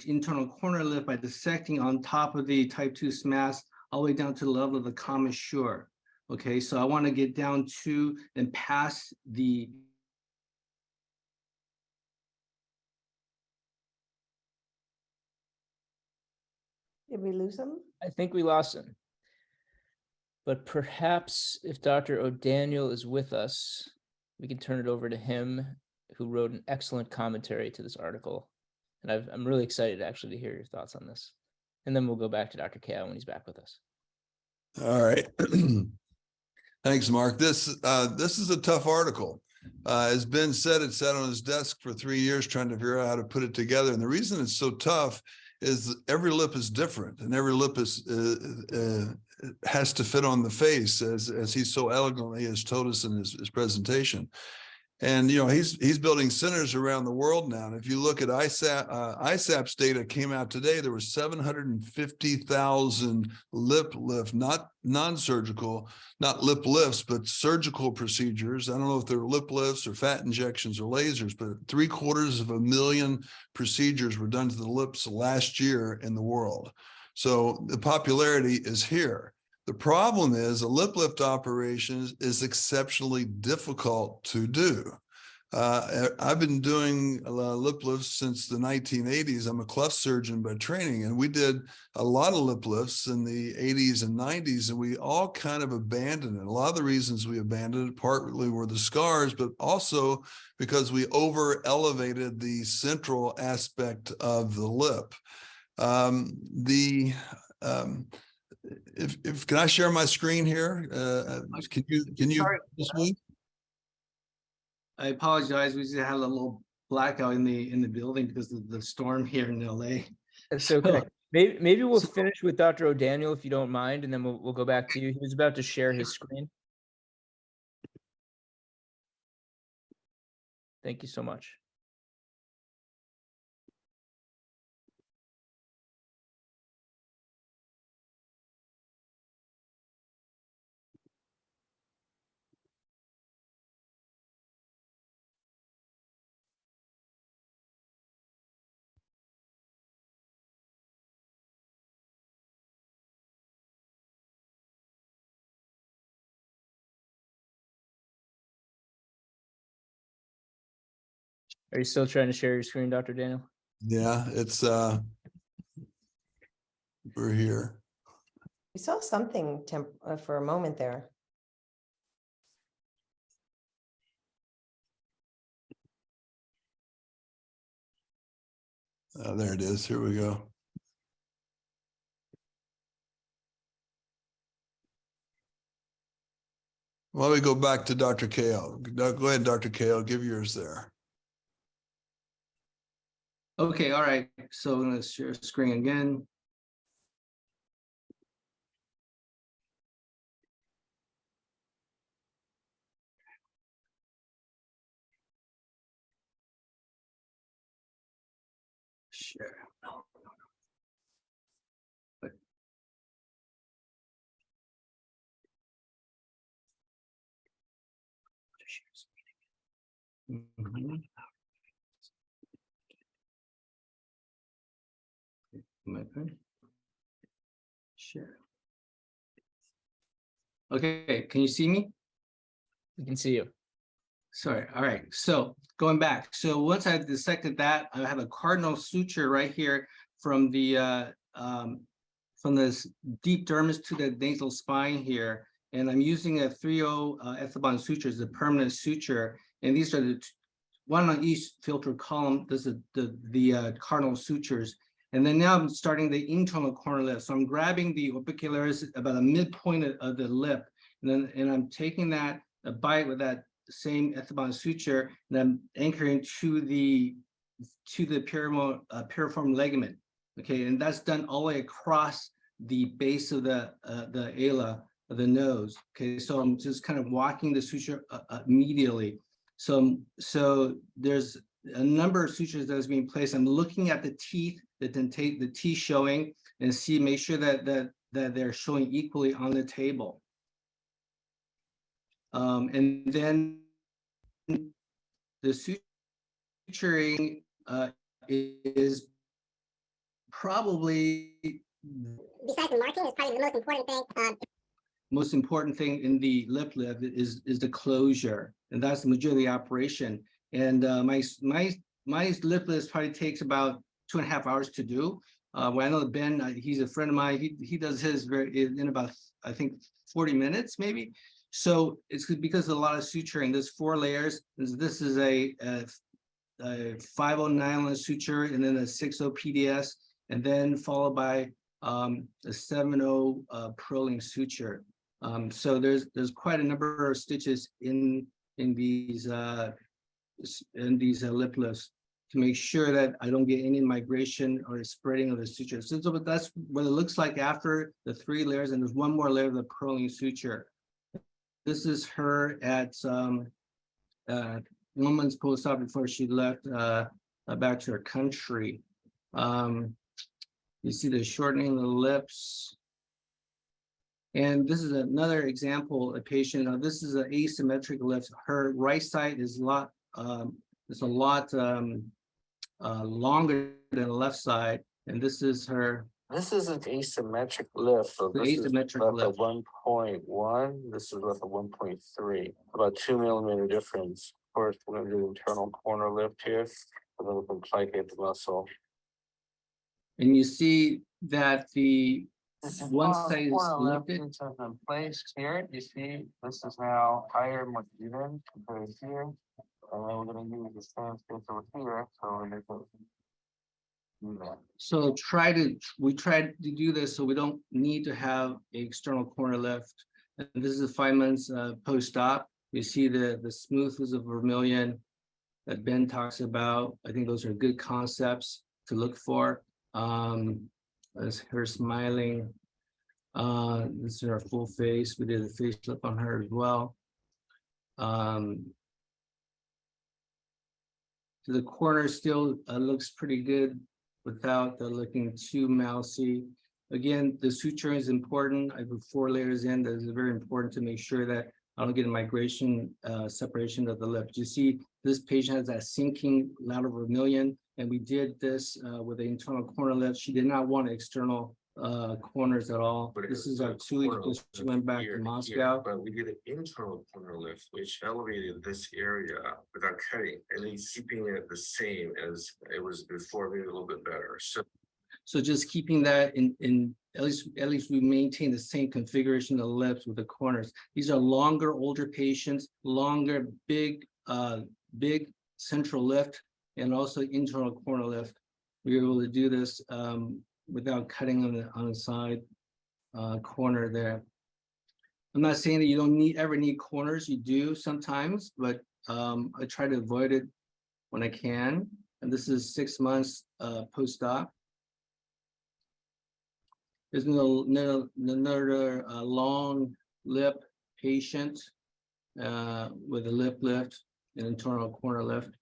internal corner lift by dissecting on top of the type 2 SMAS all the way down to the level of the commissure. Okay, so I want to get down to and past the Did we lose him? I think we lost him. But perhaps if Dr. O'Daniel is with us, we can turn it over to him, who wrote an excellent commentary to this article. And I'm really excited actually to hear your thoughts on this. And then we'll go back to Dr. Kao when he's back with us. All right. Thanks, Mark. This is a tough article. As Ben said, it sat on his desk for 3 years trying to figure out how to put it together. And the reason it's so tough is every lip is different, and every lip is has to fit on the face, as he so elegantly has told us in his presentation. And you know, he's building centers around the world now. And if you look at ISAP's data came out today, there were 750,000 lip lift, not non-surgical, not lip lifts, but surgical procedures. I don't know if they're lip lifts or fat injections or lasers, but 750,000 procedures were done to the lips last year in the world. So the popularity is here. The problem is a lip lift operation is exceptionally difficult to do. I've been doing lip lifts since the 1980s. I'm a cleft surgeon by training, and we did a lot of lip lifts in the 80s and 90s, and we all kind of abandoned it. A lot of the reasons we abandoned it partly were the scars, but also because we over elevated the central aspect of the lip. If can I share my screen here? Can you Sorry. this week? I apologize. We just had a little blackout in the building because of the storm here in LA. That's okay. Maybe we'll so- finish with Dr. O'Daniel, if you don't mind, and then we'll go back to you. He was about to share his screen. Thank you so much. Are you still trying to share your screen, Dr. Daniel? Yeah, it's we're here. We saw something for a moment there. There it is. Here we go. Why don't we go back to Dr. Kao? Go ahead, Dr. Kao, give yours there. Okay, all right. So I'm going to share screen again. Share. Mhm. Share. Okay, can you see me? We can see you. Sorry, all right, so going back, so once I've dissected that, I have a cardinal suture right here from the from this deep dermis to the nasal spine here, and I'm using a 3-0 Ethibond suture as a permanent suture, and these are the one on each filter column. This is the cardinal sutures, and then now I'm starting the internal corner lip. So I'm grabbing the orbicularis about a midpoint of the lip, and I'm taking that a bite with that same Ethibond suture, and I'm anchoring to the piriform ligament. Okay, and that's done all the way across the base of the ala of the nose. Okay, so I'm just kind of walking the suture immediately. So there's a number of sutures that is being placed. I'm looking at the teeth, the teeth showing, and make sure that they're showing equally on the table. And then the suturing is probably, besides the marking, is probably the most important thing. Most important thing in the lip lift is the closure, and that's the majority of the operation. And my lip lift probably takes about 2.5 hours to do. Well, I know Ben, he's a friend of mine. He does his in about, I think, 40 minutes maybe. So it's because of a lot of suturing. There's 4 layers. This is a 5-0 nylon suture, and then a 6-0 PDS, and then followed by a 7-0 purling suture. So there's quite a number of stitches in these lip lifts to make sure that I don't get any migration or spreading of the suture. So that's what it looks like after the 3 layers, and there's one more layer of the purling suture. This is her at 1 month's post-op before she left back to her country. You see the shortening of the lips. And this is another example, a patient. This is an asymmetric lift. Her right side is a lot longer than the left side, and this is her. This is an asymmetric lift. So The this asymmetric is lift. left at 1.1. This is left at 1.3. About 2 millimeter difference. Of course, we're going to do internal corner lift here, and then we can plicate the muscle. And you see that the one side is corner lifted. lift has been placed here. You see, this is now higher, more even compared to here. And then we're going to use the same space over here. So we make it do that. So we tried to do this so we don't need to have an external corner lift. And this is 5 months post-op. You see the smoothness of vermilion that Ben talks about. I think those are good concepts to look for. That's her smiling. This is her full face. We did a facelift on her as well. So the corner still looks pretty good without looking too mousy. Again, the suturing is important. I put 4 layers in. That is very important to make sure that I don't get a migration separation of the lip. You see, this patient has that sinking lateral vermilion, and we did this with the internal corner lift. She did not want external corners at all. But This is our 2 weeks before she went back to Moscow. But we did an internal corner lift, which elevated this area without cutting, and then keeping it the same as it was before, maybe a little bit better. So just keeping that in at least we maintain the same configuration of the lips with the corners. These are longer, older patients, longer, big central lift, and also internal corner lift. We were able to do this without cutting on the side corner there. I'm not saying that you don't ever need corners. You do sometimes, but I try to avoid it when I can. And this is 6 months post-op. There's another long lip patient with a lip lift, an internal corner lift.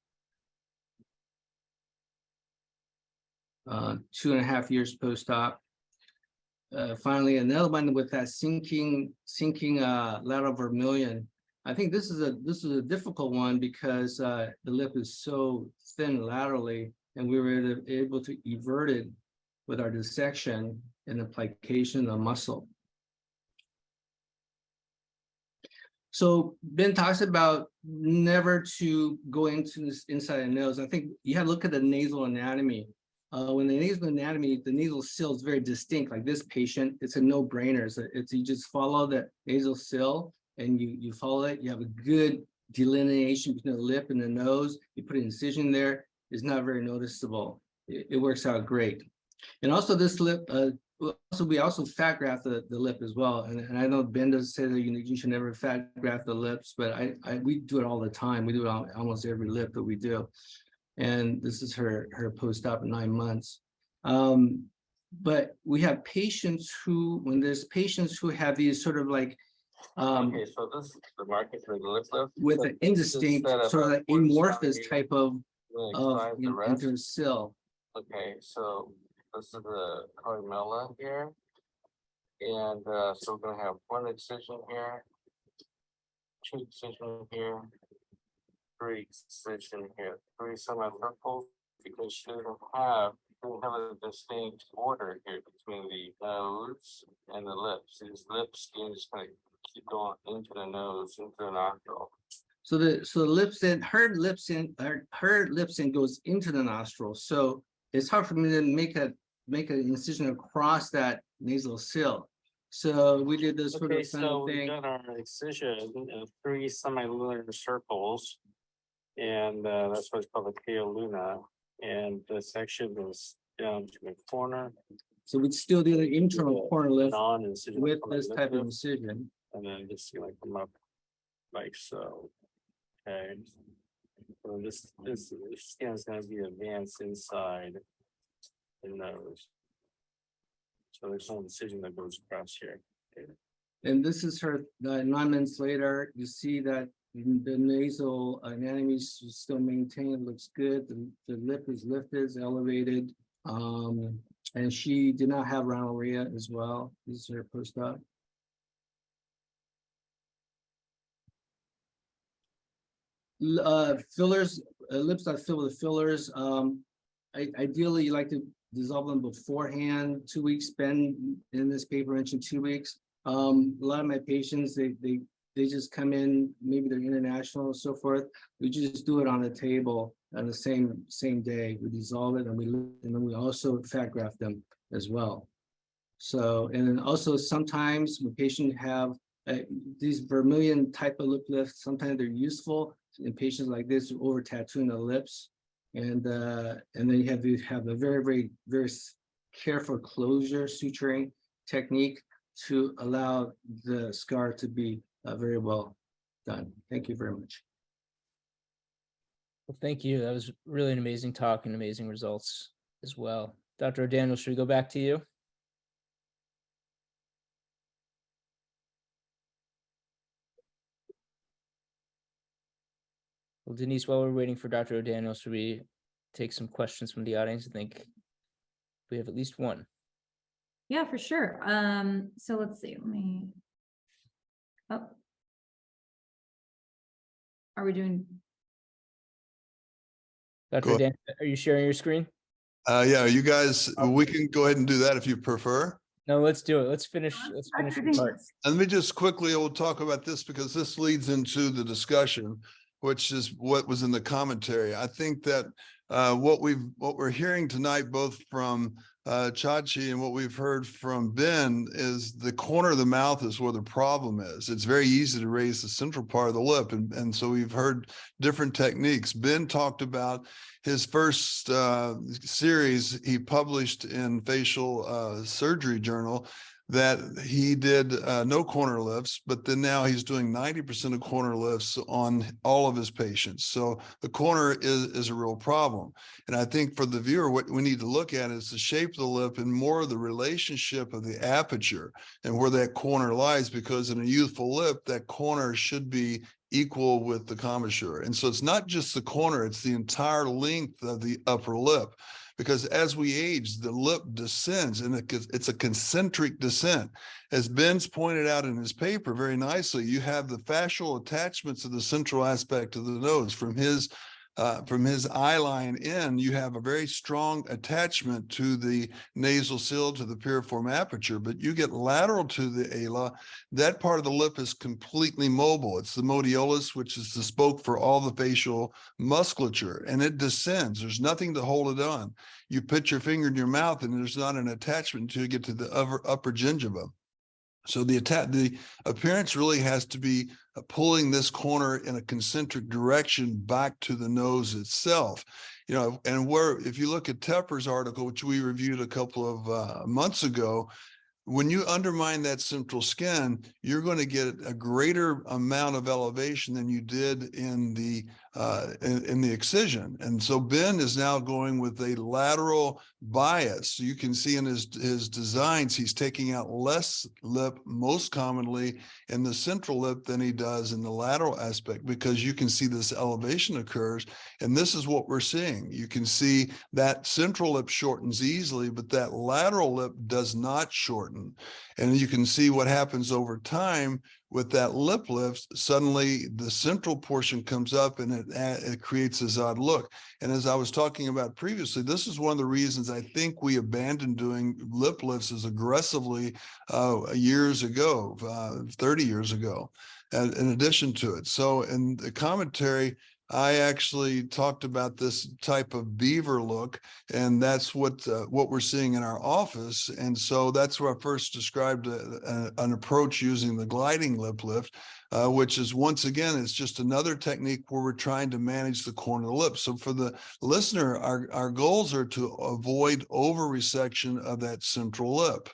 2.5 years post-op. Finally, another one with that sinking lateral vermilion. I think this is a difficult one because the lip is so thin laterally, and we were able to evert it with our dissection and application of muscle. So Ben talks about never to go into this inside the nose. I think you have to look at the nasal anatomy. When the nasal anatomy, the nasal sill is very distinct. Like this patient, it's a no-brainer. It's you just follow the nasal sill and you follow it. You have a good delineation between the lip and the nose. You put an incision there. It's not very noticeable. It works out great. And also this lip, we also fat graft the lip as well. And I know Ben does say that you should never fat graft the lips, but we do it all the time. We do it on almost every lip that we do. And this is her post-op at 9 months. But we have patients when there's patients who have these sort of like Okay, so this is the market for the lip lift. with So an indistinct instead of sort of a like 40 amorphous centimeter, type of we're gonna excise the rest. intersill. Okay, so this is the columella here. And so we're gonna have one incision here, two incision here, three incision here, three semicircles, because she doesn't have a distinct border here between the nose and the lips. These lip skin is gonna keep going into the nose, into the nostril. So the her lips in goes into the nostril. So it's hard for me to make an incision across that nasal sill. So we did this sort Okay, of kind so of we thing. got our incision in three semilunar circles. And that's what's called the Pia Luna. And the section is down to the corner. So we still do the internal corner lift Non-incision with from the this lip type of lift, incision. and then just gonna come up like so. Okay. So this skin is gonna be advanced inside the nose. So there's no incision that goes across here. Okay. And this is her 9 months later. You see that the nasal anatomy is still maintained. It looks good. The lip is lifted, is elevated. And she did not have rhinorrhea as well. This is her post-op. Fillers, lips that fill with fillers. Ideally, you like to dissolve them beforehand. 2 weeks. Ben in this paper mentioned 2 weeks. A lot of my patients, they just come in, maybe they're international and so forth. We just do it on the table on the same day. We dissolve it and then we also fat graft them as well. So, and then also sometimes when patients have these vermilion type of lip lifts, sometimes they're useful in patients like this who over tattooing the lips. And then you have a very careful closure suturing technique to allow the scar to be very well done. Thank you very much. Well, thank you. That was really an amazing talk and amazing results as well. Dr. O'Daniel, should we go back to you? Well, Denise, while we're waiting for Dr. O'Daniel, should we take some questions from the audience? I think we have at least one. Yeah, for sure. So let's see, oh. Are we doing? Dr. Go O'Daniel, are you sharing your screen? Yeah, you guys, we can go ahead and do that if you prefer. No, let's do it. Let's finish the part. And let me just quickly, we'll talk about this because this leads into the discussion, which is what was in the commentary. I think that what we're hearing tonight, both from Chachi and what we've heard from Ben, is the corner of the mouth is where the problem is. It's very easy to raise the central part of the lip. And so we've heard different techniques. Ben talked about his first series he published in Facial Surgery Journal, that he did no corner lifts, but then now he's doing 90% of corner lifts on all of his patients. So the corner is a real problem. And I think for the viewer, what we need to look at is the shape of the lip and more of the relationship of the aperture and where that corner lies, because in a youthful lip, that corner should be equal with the commissure. And so it's not just the corner, it's the entire length of the upper lip. because as we age, the lip descends, and it's a concentric descent. As Ben's pointed out in his paper very nicely, you have the fascial attachments of the central aspect of the nose. From his eye line in, you have a very strong attachment to the nasal sill, to the piriform aperture, but you get lateral to the ala, that part of the lip is completely mobile. It's the modiolus, which is the spoke for all the facial musculature, and it descends. There's nothing to hold it on. You put your finger in your mouth and there's not an attachment until you get to the upper gingiva. So the appearance really has to be pulling this corner in a concentric direction back to the nose itself. You know, and if you look at Tepper's article, which we reviewed a couple of months ago, when you undermine that central skin, you're going to get a greater amount of elevation than you did in the excision. And so Ben is now going with a lateral bias. So you can see in his designs, he's taking out less lip, most commonly in the central lip, than he does in the lateral aspect, because you can see this elevation occurs. And this is what we're seeing. You can see that central lip shortens easily, but that lateral lip does not shorten. And you can see what happens over time with that lip lift. Suddenly the central portion comes up and it creates this odd look. And as I was talking about previously, this is one of the reasons I think we abandoned doing lip lifts as aggressively years ago, 30 years ago, in addition to it. So in the commentary, I actually talked about this type of beaver look, and that's what we're seeing in our office. And so that's where I first described an approach using the gliding lip lift, which is, once again, it's just another technique where we're trying to manage the corner of the lip. So for the listener, our goals are to avoid over resection of that central lip.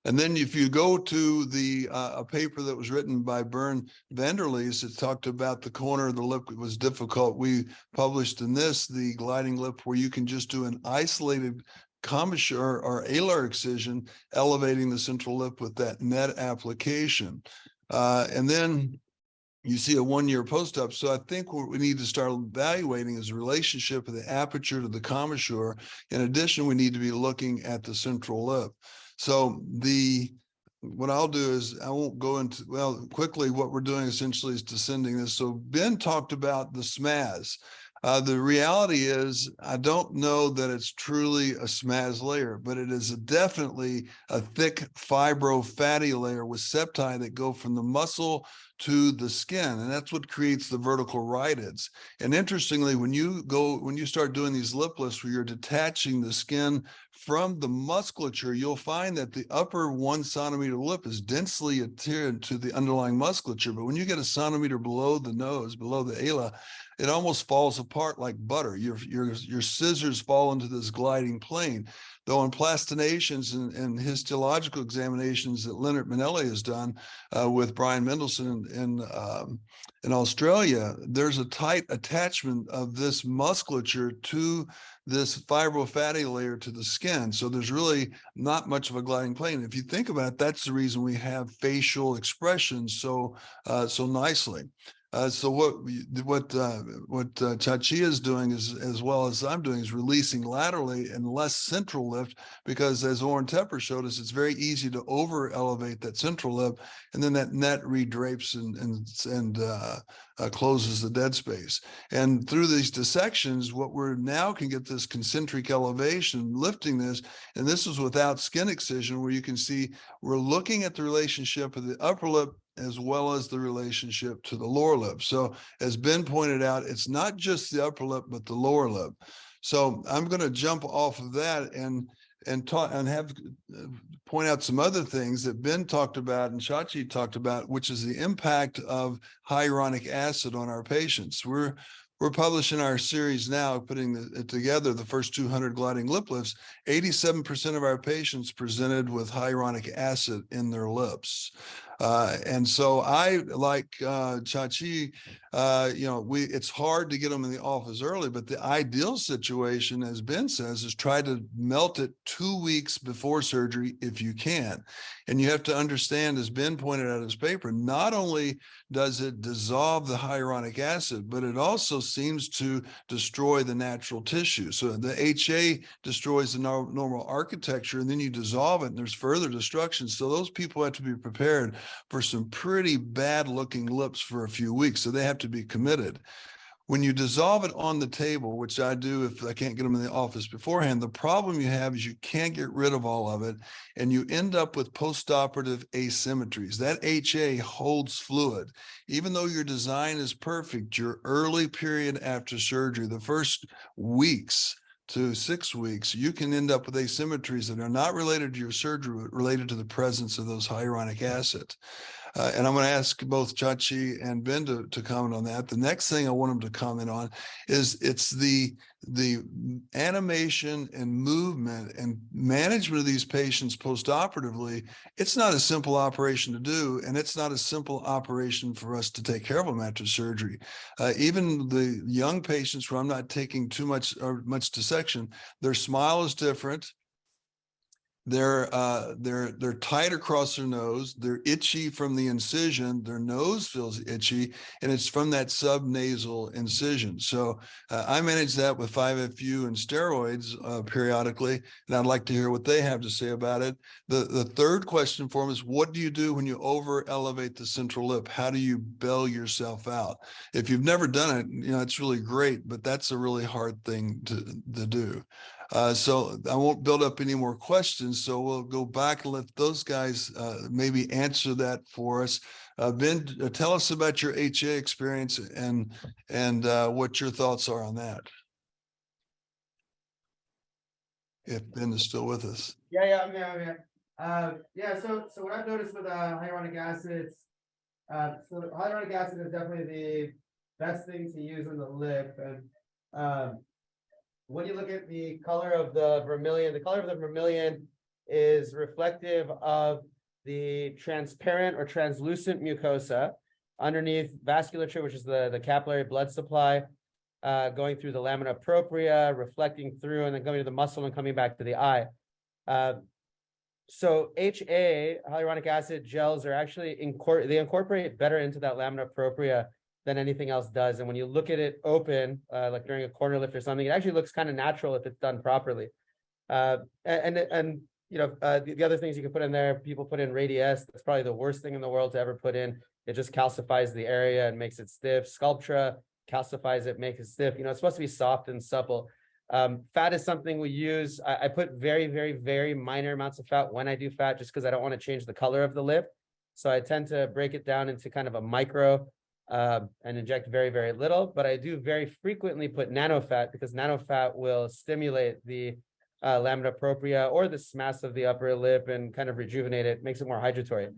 And then if you go to a paper that was written by Bernd Vanderleest, it talked about the corner of the lip that was difficult. We published in this, the gliding lip, where you can just do an isolated commissure or alar excision, elevating the central lip with that net application. And then you see a 1-year post-op. So I think what we need to start evaluating is the relationship of the aperture to the commissure. In addition, we need to be looking at the central lip. So what I'll do is, I won't go into, well, quickly, what we're doing essentially is descending this. So Ben talked about the SMAS. The reality is, I don't know that it's truly a SMAS layer, but it is definitely a thick fibro-fatty layer with septi that go from the muscle to the skin, and that's what creates the vertical rhytids. And interestingly, when you start doing these lip lifts where you're detaching the skin from the musculature, you'll find that the upper 1 centimeter lip is densely adhered to the underlying musculature. But when you get a centimeter below the nose, below the ala, it almost falls apart like butter. Your scissors fall into this gliding plane. Though in plastinations and histological examinations that Leonard Manelli has done with Brian Mendelsohn in Australia, there's a tight attachment of this musculature to this fibrofatty layer to the skin. So there's really not much of a gliding plane. If you think about it, that's the reason we have facial expressions so nicely. So what Chachi is doing is, as well as I'm doing, is releasing laterally and less central lift, because as Oren Tepper showed us, it's very easy to over elevate that central lip, and then that net redrapes and closes the dead space. And through these dissections, what we're now can get this concentric elevation, lifting this, and this is without skin excision, where you can see we're looking at the relationship of the upper lip as well as the relationship to the lower lip. So as Ben pointed out, it's not just the upper lip, but the lower lip. So I'm going to jump off of that and point out some other things that Ben talked about and Chachi talked about, which is the impact of hyaluronic acid on our patients. We're publishing our series now, putting it together, the first 200 gliding lip lifts. 87% of our patients presented with hyaluronic acid in their lips. And so I, like Chachi, it's hard to get them in the office early, but the ideal situation, as Ben says, is try to melt it 2 weeks before surgery if you can. And you have to understand, as Ben pointed out in his paper, not only does it dissolve the hyaluronic acid, but it also seems to destroy the natural tissue. So the HA destroys the normal architecture, and then you dissolve it, and there's further destruction. So those people have to be prepared for some pretty bad looking lips for a few weeks. So they have to be committed. When you dissolve it on the table, which I do if I can't get them in the office beforehand, the problem you have is you can't get rid of all of it, and you end up with postoperative asymmetries. That HA holds fluid. Even though your design is perfect, your early period after surgery, the first weeks to 6 weeks, you can end up with asymmetries that are not related to your surgery, but related to the presence of those hyaluronic acid. And I'm going to ask both Chachi and Ben to comment on that. The next thing I want them to comment on is it's the animation and movement and management of these patients postoperatively. It's not a simple operation to do, and it's not a simple operation for us to take care of them after surgery. Even the young patients where I'm not taking too much or much dissection, their smile is different. They're tight across their nose. They're itchy from the incision. Their nose feels itchy, and it's from that subnasal incision. So I manage that with 5-FU and steroids periodically, and I'd like to hear what they have to say about it. The third question for them is, what do you do when you over elevate the central lip? How do you bail yourself out? If you've never done it, it's really great, but that's a really hard thing to do. So I won't build up any more questions. So we'll go back and let those guys maybe answer that for us. Ben, tell us about your HA experience and what your thoughts are on that. If Ben is still with us. Yeah, I'm here. So what I've noticed with hyaluronic acid, so hyaluronic acid is definitely the best thing to use on the lip. And when you look at the color of the vermilion is reflective of the transparent or translucent mucosa underneath vasculature, which is the capillary blood supply, going through the lamina propria, reflecting through, and then going to the muscle and coming back to the eye. So HA, hyaluronic acid gels, are actually they incorporate better into that lamina propria than anything else does. And when you look at it open, like during a corner lift or something, it actually looks kind of natural if it's done properly. The other things you can put in there, people put in Radiesse. That's probably the worst thing in the world to ever put in. It just calcifies the area and makes it stiff. Sculptra calcifies it, makes it stiff. It's supposed to be soft and supple. Fat is something we use. I put very, very, very minor amounts of fat when I do fat, just because I don't want to change the color of the lip. So I tend to break it down into kind of a micro and inject very, very little. But I do very frequently put nanofat, because nanofat will stimulate the lamina propria or the SMAS of the upper lip and kind of rejuvenate it, makes it more hydratatory.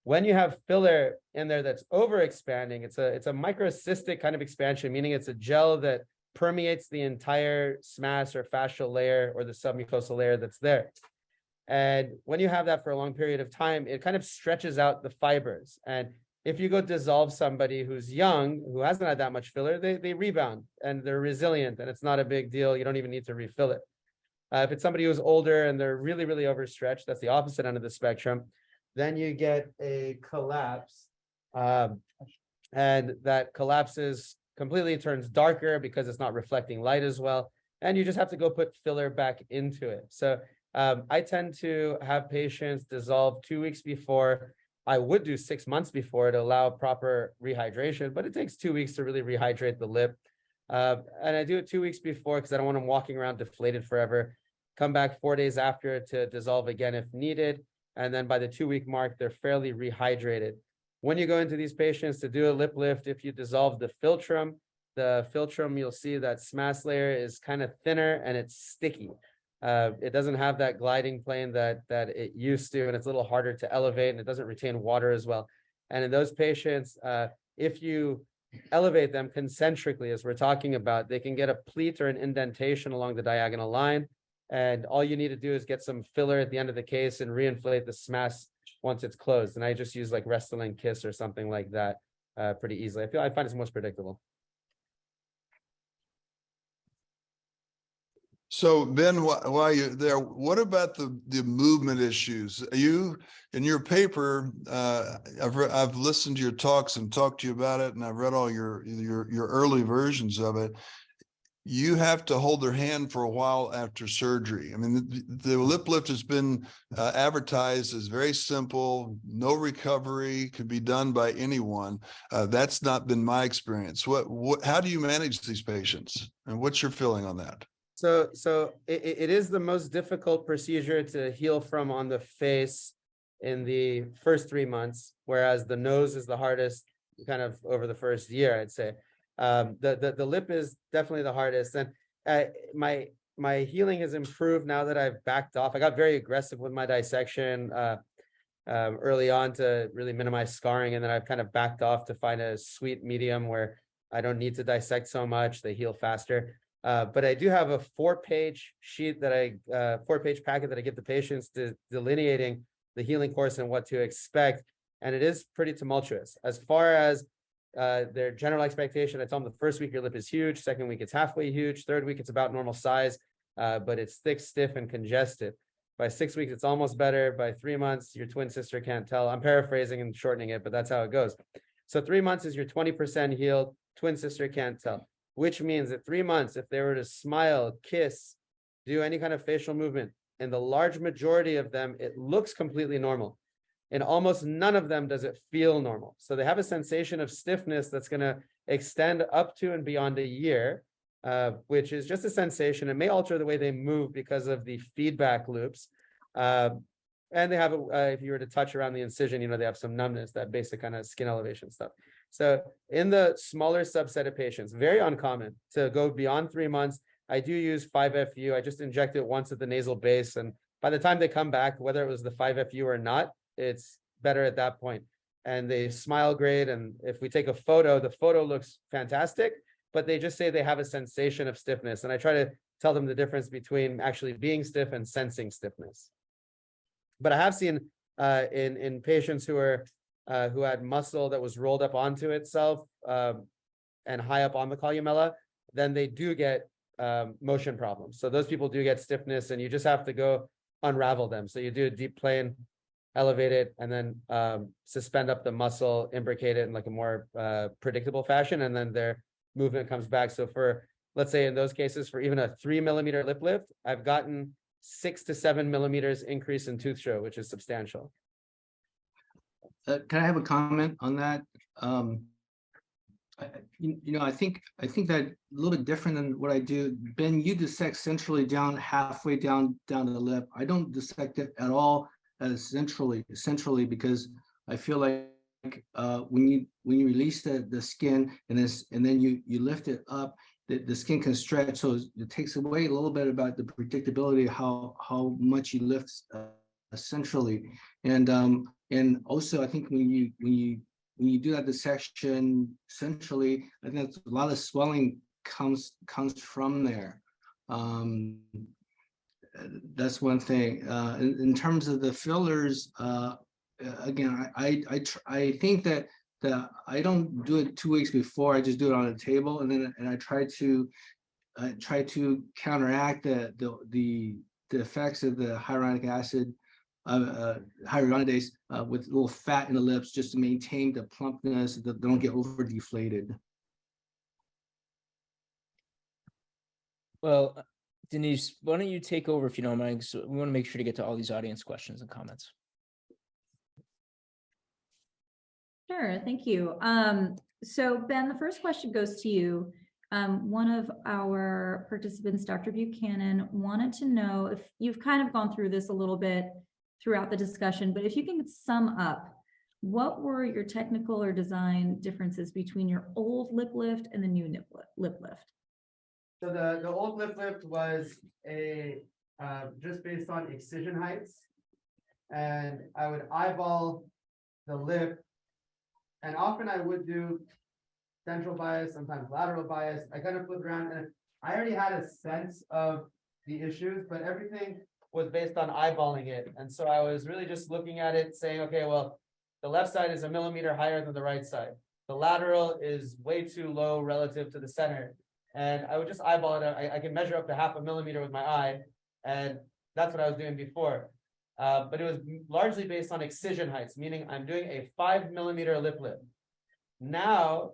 When you have filler in there that's over expanding, it's a microcystic kind of expansion, meaning it's a gel that permeates the entire SMAS or fascial layer or the submucosal layer that's there. And when you have that for a long period of time, it kind of stretches out the fibers. And if you go dissolve somebody who's young, who hasn't had that much filler, they rebound and they're resilient, and it's not a big deal. You don't even need to refill it. If it's somebody who's older and they're really, really overstretched, that's the opposite end of the spectrum, then you get a collapse. And that collapses completely, turns darker because it's not reflecting light as well. And you just have to go put filler back into it. So I tend to have patients dissolve 2 weeks before. I would do 6 months before to allow proper rehydration, but it takes 2 weeks to really rehydrate the lip. And I do it 2 weeks before because I don't want them walking around deflated forever. Come back 4 days after to dissolve again if needed. And then by the 2 week mark, they're fairly rehydrated. When you go into these patients to do a lip lift, if you dissolve the philtrum, you'll see that SMAS layer is kind of thinner and it's sticky. It doesn't have that gliding plane that it used to, and it's a little harder to elevate, and it doesn't retain water as well. And in those patients, if you elevate them concentrically, as we're talking about, they can get a pleat or an indentation along the diagonal line. And all you need to do is get some filler at the end of the case and reinflate the SMAS once it's closed. And I just use like Restylane Kiss or something like that pretty easily. I find it's most predictable. So Ben, while you're there, what about the movement issues? You, in your paper, I've listened to your talks and talked to you about it, and I've read all your early versions of it. You have to hold their hand for a while after surgery. I mean, the lip lift has been advertised as very simple, no recovery, can be done by anyone. That's not been my experience. How do you manage these patients, and what's your feeling on that? So it is the most difficult procedure to heal from on the face in the first 3 months, whereas the nose is the hardest kind of over the first year, I'd say. The lip is definitely the hardest. And my healing has improved now that I've backed off. I got very aggressive with my dissection early on to really minimize scarring. And then I've kind of backed off to find a sweet medium where I don't need to dissect so much. They heal faster. But I do have a 4-page sheet that 4-page packet that I give the patients delineating the healing course and what to expect. And it is pretty tumultuous. As far as their general expectation, I tell them the first week your lip is huge, second week it's halfway huge, third week it's about normal size, but it's thick, stiff, and congested. By 6 weeks, it's almost better. By 3 months, your twin sister can't tell. I'm paraphrasing and shortening it, but that's how it goes. So 3 months is your 20% healed, twin sister can't tell. Which means that 3 months, if they were to smile, kiss, do any kind of facial movement, in the large majority of them, it looks completely normal. In almost none of them does it feel normal. So they have a sensation of stiffness that's going to extend up to and beyond a year, which is just a sensation. It may alter the way they move because of the feedback loops. And they have, if you were to touch around the incision, they have some numbness, that basic kind of skin elevation stuff. So in the smaller subset of patients, very uncommon to go beyond 3 months. I do use 5FU. I just inject it once at the nasal base. And by the time they come back, whether it was the 5FU or not, it's better at that point. And they smile great. And if we take a photo, the photo looks fantastic, but they just say they have a sensation of stiffness. And I try to tell them the difference between actually being stiff and sensing stiffness. But I have seen in patients who had muscle that was rolled up onto itself and high up on the columella, then they do get motion problems. So those people do get stiffness, and you just have to go unravel them. So you do a deep plane, elevate it, and then suspend up the muscle, imbricate it in like a more predictable fashion, and then their movement comes back. So for, let's say in those cases, for even a 3 millimeter lip lift, I've gotten 6 to 7 millimeters increase in tooth show, which is substantial. Can I have a comment on that? I think that a little bit different than what I do. Ben, you dissect centrally down, halfway down the lip. I don't dissect it at all centrally, because I feel like when you release the skin and then you lift it up, the skin can stretch, so it takes away a little bit about the predictability of how much you lift centrally. And also, I think when you do that dissection centrally, I think a lot of swelling comes from there. That's one thing. In terms of the fillers, again, I think that I don't do it 2 weeks before. I just do it on a table, and I try to counteract the effects of the hyaluronic acid, hyaluronidase, with a little fat in the lips, just to maintain the plumpness, that they don't get over deflated. Well, Denise, why don't you take over if you don't mind? So we want to make sure to get to all these audience questions and comments. Sure, thank you. So Ben, the first question goes to you. One of our participants, Dr. Buchanan, wanted to know if you've kind of gone through this a little bit throughout the discussion, but if you can sum up, what were your technical or design differences between your old lip lift and the new lip lift? So the old lip lift was just based on excision heights, and I would eyeball the lip, and often I would do central bias, sometimes lateral bias. I kind of flip around, and I already had a sense of the issues, but everything was based on eyeballing it. And so I was really just looking at it saying, okay, well, the left side is 1 millimeter higher than the right side. The lateral is way too low relative to the center. And I would just eyeball it. I can measure up to 0.5 millimeter with my eye. And that's what I was doing before. But it was largely based on excision heights, meaning I'm doing a 5 millimeter lip lift. Now,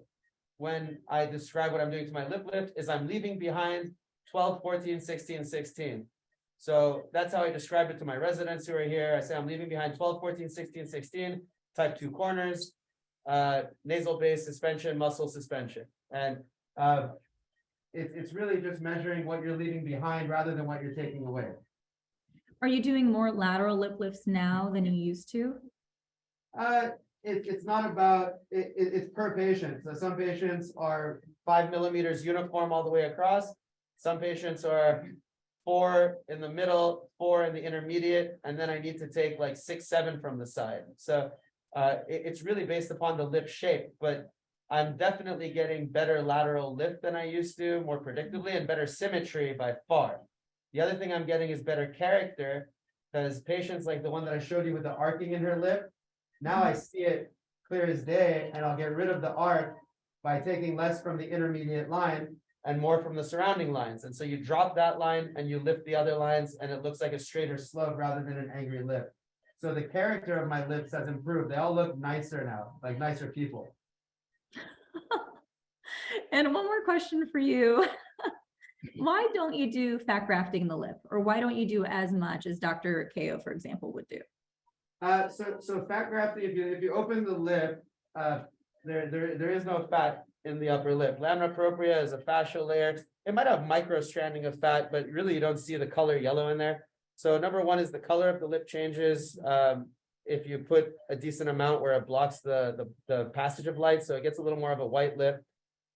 when I describe what I'm doing to my lip lift is I'm leaving behind 12, 14, 16, 16. So that's how I describe it to my residents who are here. I say I'm leaving behind 12, 14, 16, 16, type 2 corners, nasal base suspension, muscle suspension. And it's really just measuring what you're leaving behind rather than what you're taking away. Are you doing more lateral lip lifts now than you used to? It's not about, it's per patient. So some patients are 5 millimeters uniform all the way across. Some patients are 4 in the middle, 4 in the intermediate, and then I need to take like 6, 7 from the side. So it's really based upon the lip shape, but I'm definitely getting better lateral lift than I used to, more predictably, and better symmetry by far. The other thing I'm getting is better character, because patients like the one that I showed you with the arcing in her lip, now I see it clear as day, and I'll get rid of the arc by taking less from the intermediate line and more from the surrounding lines. And so you drop that line and you lift the other lines, and it looks like a straighter slope rather than an angry lip. So the character of my lips has improved. They all look nicer now, like nicer people. And one more question for you. Why don't you do fat grafting in the lip? Or why don't you do as much as Dr. Kao, for example, would do? So fat grafting, if you open the lip, there is no fat in the upper lip. Lamina propria is a fascial layer. It might have micro stranding of fat, but really you don't see the color yellow in there. So number one is the color of the lip changes. If you put a decent amount where it blocks the passage of light, so it gets a little more of a white lip.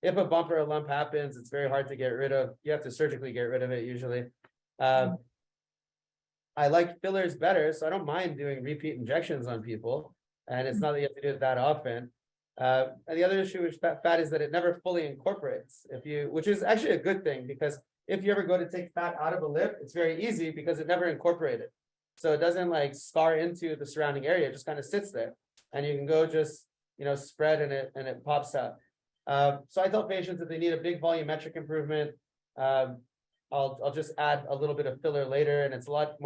If a bump or a lump happens, it's very hard to get rid of. You have to surgically get rid of it usually. I like fillers better, so I don't mind doing repeat injections on people. And it's not that you have to do it that often. And the other issue with fat is that it never fully incorporates. Which is actually a good thing, because if you ever go to take fat out of a lip, it's very easy because it never incorporated. So it doesn't like scar into the surrounding area, it just kind of sits there. And you can go just, spread and it pops out. So I tell patients if they need a big volumetric improvement, I'll just add a little bit of filler later, and it's a lot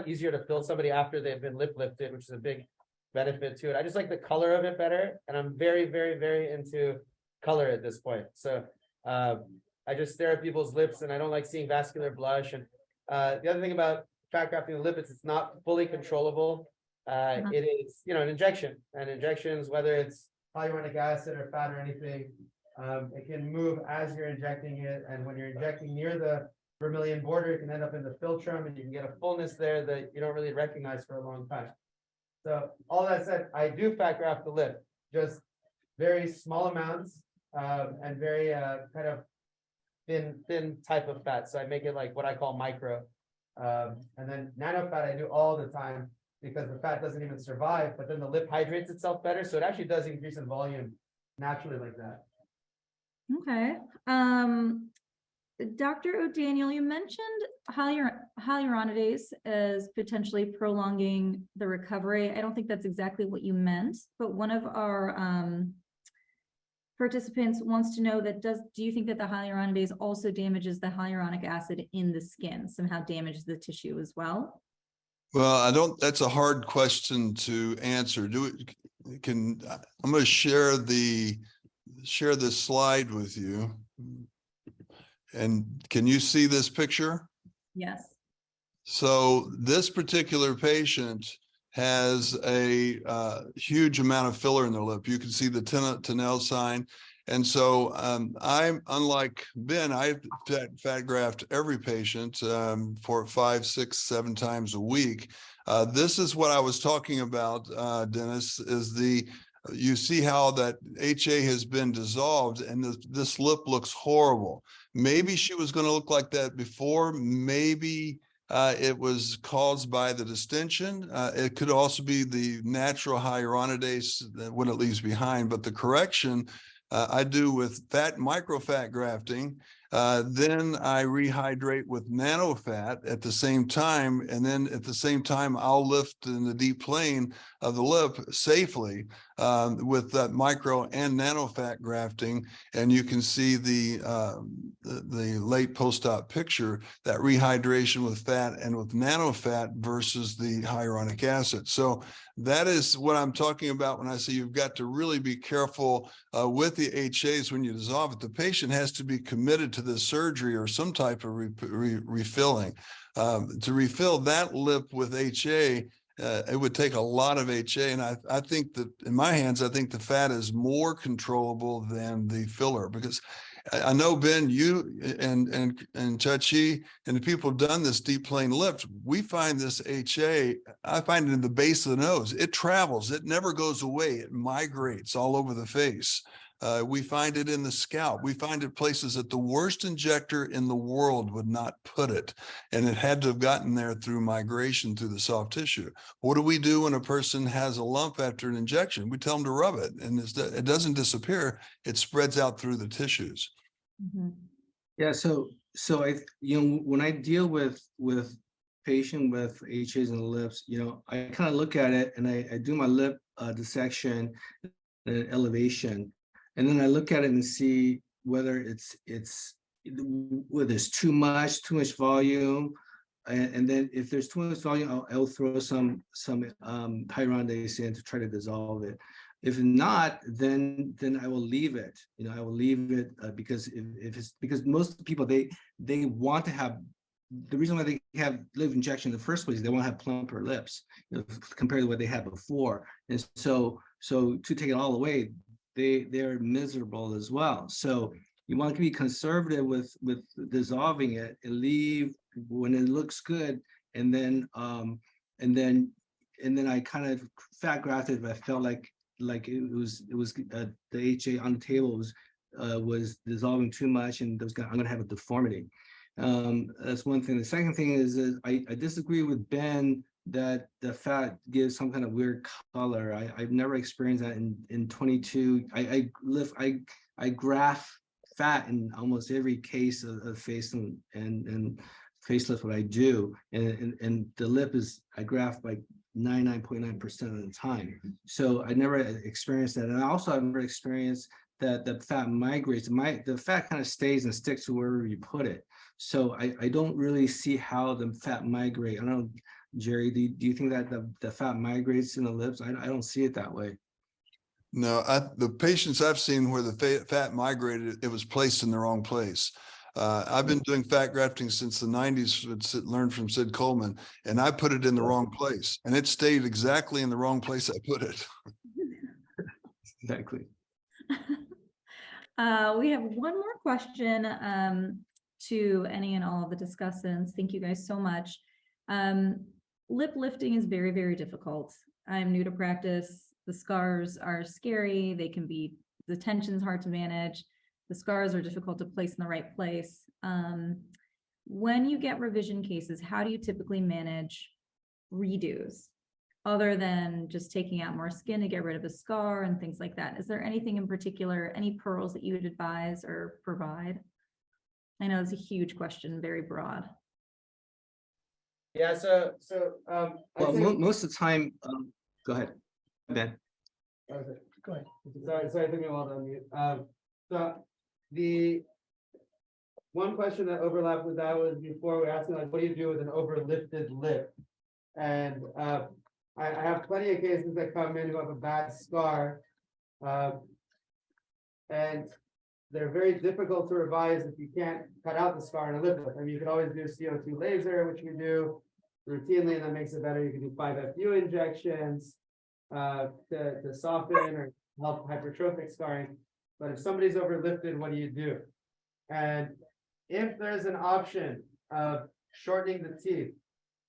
easier to fill somebody after they've been lip lifted, which is a big benefit to it. I just like the color of it better, and I'm very, very, very into color at this point. So I just stare at people's lips, and I don't like seeing vascular blush. And the other thing about fat grafting the lip is it's not fully controllable. It is, an injection, and injections, whether it's hyaluronic acid or fat or anything, it can move as you're injecting it. And when you're injecting near the vermilion border, it can end up in the philtrum, and you can get a fullness there that you don't really recognize for a long time. So all that said, I do fat graft the lip, just very small amounts, and very kind of thin type of fat. So I make it like what I call micro. And then nano fat I do all the time, because the fat doesn't even survive, but then the lip hydrates itself better. So it actually does increase in volume naturally like that. Okay. Dr. O'Daniel, you mentioned hyaluronidase as potentially prolonging the recovery. I don't think that's exactly what you meant, but one of our participants wants to know that do you think that the hyaluronidase also damages the hyaluronic acid in the skin, somehow damages the tissue as well? Well, that's a hard question to answer. I'm going to share this slide with you. And can you see this picture? Yes. So this particular patient has a huge amount of filler in their lip. You can see the Tenel sign. And so I'm, unlike Ben, I fat graft every patient for 5, 6, 7 times a week. This is what I was talking about, Dennis, is you see how that HA has been dissolved, and this lip looks horrible. Maybe she was going to look like that before. Maybe it was caused by the distension. It could also be the natural hyaluronidase when it leaves behind. But the correction I do with microfat grafting, Then I rehydrate with nanofat at the same time. And then at the same time, I'll lift in the deep plane of the lip safely with that micro and nanofat grafting. And you can see the late post-op picture, that rehydration with fat and with nanofat versus the hyaluronic acid. So that is what I'm talking about when I say you've got to really be careful with the HAs when you dissolve it. The patient has to be committed to this surgery or some type of refilling. To refill that lip with HA, it would take a lot of HA. And I think that in my hands, I think the fat is more controllable than the filler, because I know, Ben, you and Chachi and the people who've done this deep plane lift, we find this HA, I find it in the base of the nose. It travels, it never goes away. It migrates all over the face. We find it in the scalp. We find it places that the worst injector in the world would not put it. And it had to have gotten there through migration through the soft tissue. What do we do when a person has a lump after an injection? We tell them to rub it, and it doesn't disappear. It spreads out through the tissues. Yeah, so I, when I deal with patient with HAs in the lips, I kind of look at it and I do my lip dissection and elevation, and then I look at it and see whether whether there's too much volume, and then if there's too much volume, I'll throw some hyaluronidase in to try to dissolve it. If not, then I will leave it. I will leave it because if it's because most people they want to have, the reason why they have lip injection in the first place is they want to have plumper lips compared to what they had before, and so to take it all away, they're miserable as well. So you want to be conservative with dissolving it and leave when it looks good, and then I kind of fat grafted if I felt like it was the HA on the table was dissolving too much, and I'm gonna have a deformity. That's one thing. The second thing is I disagree with Ben that the fat gives some kind of weird color. I've never experienced that in 22. I graft fat in almost every case of face and facelift what I do, and the lip is I graft like 99.9% of the time. So I never experienced that. And also I've never experienced that the fat migrates. The fat kind of stays and sticks to wherever you put it. So I don't really see how the fat migrate. I don't know, Jerry, do you think that the fat migrates in the lips? I don't see it that way. No, the patients I've seen where the fat migrated, it was placed in the wrong place. I've been doing fat grafting since the 90s, learned from Sid Coleman, and I put it in the wrong place, and it stayed exactly in the wrong place I put it. Exactly. We have one more question to any and all of the discussants. Thank you guys so much. Lip lifting is very, very difficult. I'm new to practice. The scars are scary. The tension's hard to manage. The scars are difficult to place in the right place. When you get revision cases, how do you typically manage redos other than just taking out more skin to get rid of a scar and things like that? Is there anything in particular, any pearls that you would advise or provide? I know it's a huge question, very broad. Yeah, so Well, most of the time, go ahead, Ben. Okay, go ahead. Sorry, took me a while to unmute. So the one question that overlapped with that was before we were asking, like, what do you do with an overlifted lip? And I have plenty of cases that come in who have a bad scar, and they're very difficult to revise if you can't cut out the scar in a lip lift. I mean, you can always do CO2 laser, which we do routinely, and that makes it better. You can do 5-FU injections to soften or help hypertrophic scarring. But if somebody's overlifted, what do you do? And if there's an option of shortening the teeth,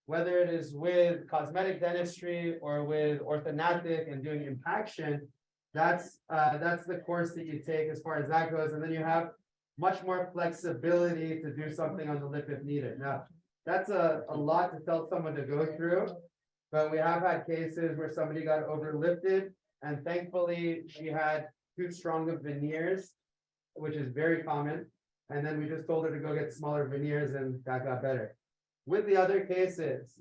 whether it is with cosmetic dentistry or with orthodontic and doing impaction, that's the course that you take as far as that goes. And then you have much more flexibility to do something on the lip if needed. Now, that's a lot to tell someone to go through, but we have had cases where somebody got overlifted, and thankfully she had too strong of veneers, which is very common. And then we just told her to go get smaller veneers and that got better. With the other cases,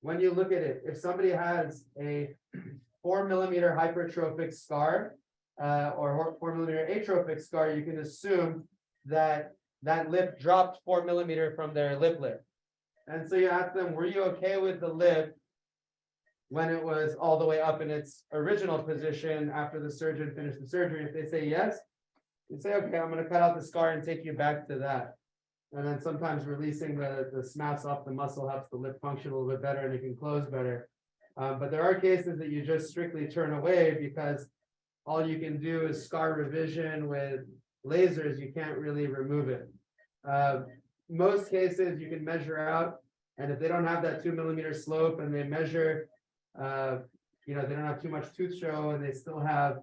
when you look at it, if somebody has a 4mm hypertrophic scar or 4mm atrophic scar, you can assume that that lip dropped 4mm from their lip. And so you ask them, were you okay with the lip when it was all the way up in its original position after the surgeon finished the surgery? If they say yes, you say, okay, I'm going to cut out the scar and take you back to that. And then sometimes releasing the SMAPs off the muscle helps the lip function a little bit better and it can close better. But there are cases that you just strictly turn away because all you can do is scar revision with lasers. You can't really remove it. Most cases you can measure out, and if they don't have that 2mm slope and they measure, they don't have too much tooth show and they still have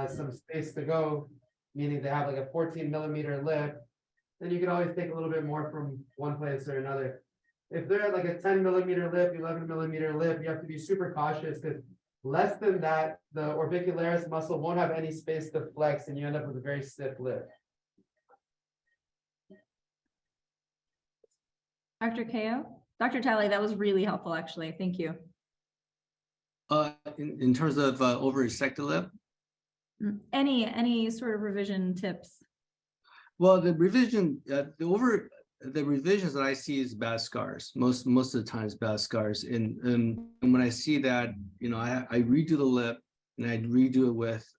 some space to go, meaning they have like a 14mm lip, then you can always take a little bit more from one place or another. If they're at like a 10mm lip, 11mm lip, you have to be super cautious because less than that, the orbicularis muscle won't have any space to flex and you end up with a very stiff lip. Dr. Kao? Dr. Talley, that was really helpful, actually. Thank you. In terms of over-resected lip? Any sort of revision tips? Well, the revision, the revisions that I see is bad scars. Most of the times, bad scars. And when I see that, I redo the lip and I redo it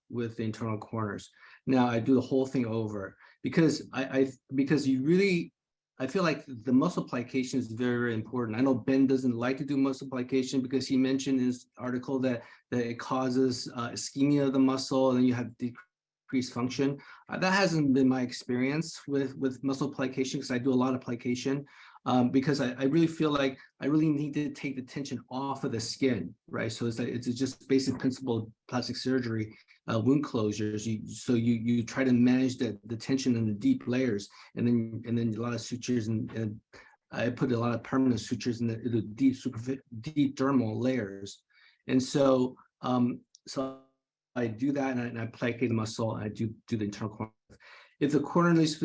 with the internal corners. Now I do the whole thing over because I feel like the muscle plication is very, very important. I know Ben doesn't like to do muscle plication because he mentioned in his article that it causes ischemia of the muscle and then you have decreased function. That hasn't been my experience with muscle plication because I do a lot of plication because I really feel like I really need to take the tension off of the skin, right? So it's just basic principle of plastic surgery, wound closures. You try to manage the tension in the deep layers, and then a lot of sutures and I put a lot of permanent sutures in the deep dermal layers, and so I do that and I placate the muscle and I do the internal corner. If the corner needs to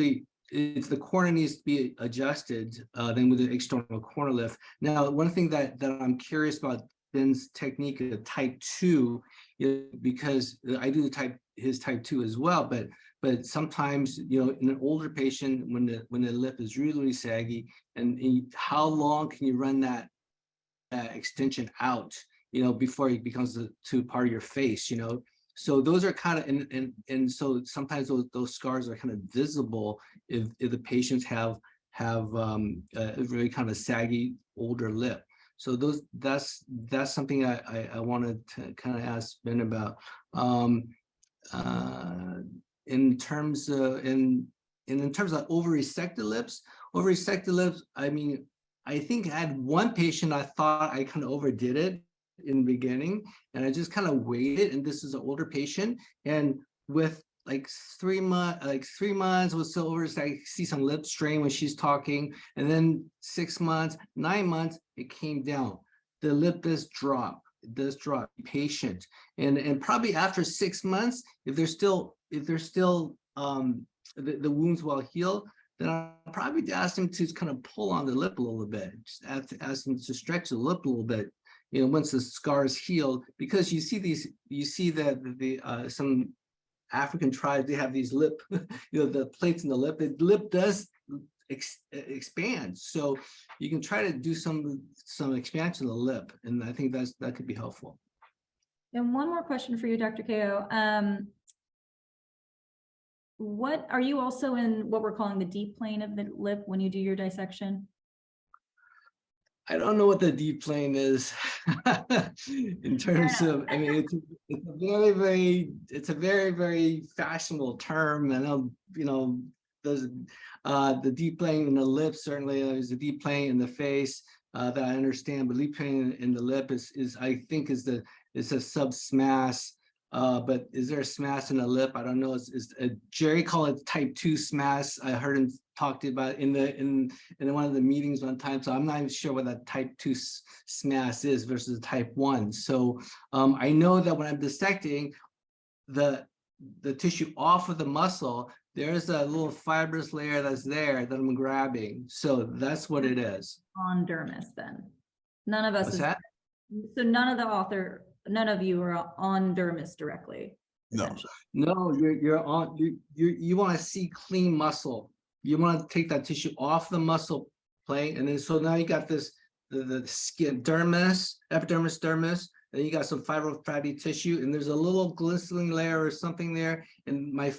be adjusted, then with the external corner lift. Now, one thing that I'm curious about Ben's technique of type 2, because I do his type 2 as well, but sometimes in an older patient when the lip is really saggy, and how long can you run that extension out, before it becomes to part of your face, So those are kind of, and so sometimes those scars are kind of visible if the patients have a really kind of saggy older lip. So that's something I wanted to kind of ask Ben about. In terms of over-resected lips, I mean, I think I had one patient I thought I kind of overdid it in the beginning, and I just kind of waited, and this is an older patient, and with like 3 months was still over, I see some lip strain when she's talking, and then 6 months, 9 months, it came down. The lip does drop. It does drop. Be patient, and probably after 6 months, if they're still the wounds well healed, then I'll probably ask them to kind of pull on the lip a little bit. Just ask them to stretch the lip a little bit. Once the scar is healed, because you see that some African tribes, they have these lip, the plates in the lip. The lip does expand, so you can try to do some expansion of the lip, and I think that could be helpful. And one more question for you, Dr. Kao. What are you also in what we're calling the deep plane of the lip when you do your dissection? I don't know what the deep plane is in terms of, I mean, it's a very, very fashionable term. And the deep plane in the lip, certainly there's a deep plane in the face that I understand, but deep plane in the lip is I think is a subsmass. But is there a SMAS in the lip? I don't know. Jerry called it type 2 SMAS. I heard him talked about in one of the meetings one time. So I'm not even sure what that type 2 SMAS is versus type 1. So I know that when I'm dissecting, the the tissue off of the muscle, there's a little fibrous layer that's there that I'm grabbing. So that's what it is. On dermis then. None of us What's is, that? so none of you are on dermis directly. No. essentially. No, you want to see clean muscle. You want to take that tissue off the muscle plate, and then so now you got this the skin dermis, epidermis, dermis. Then you got some fibrofatty tissue, and there's a little glistening layer or something there. And my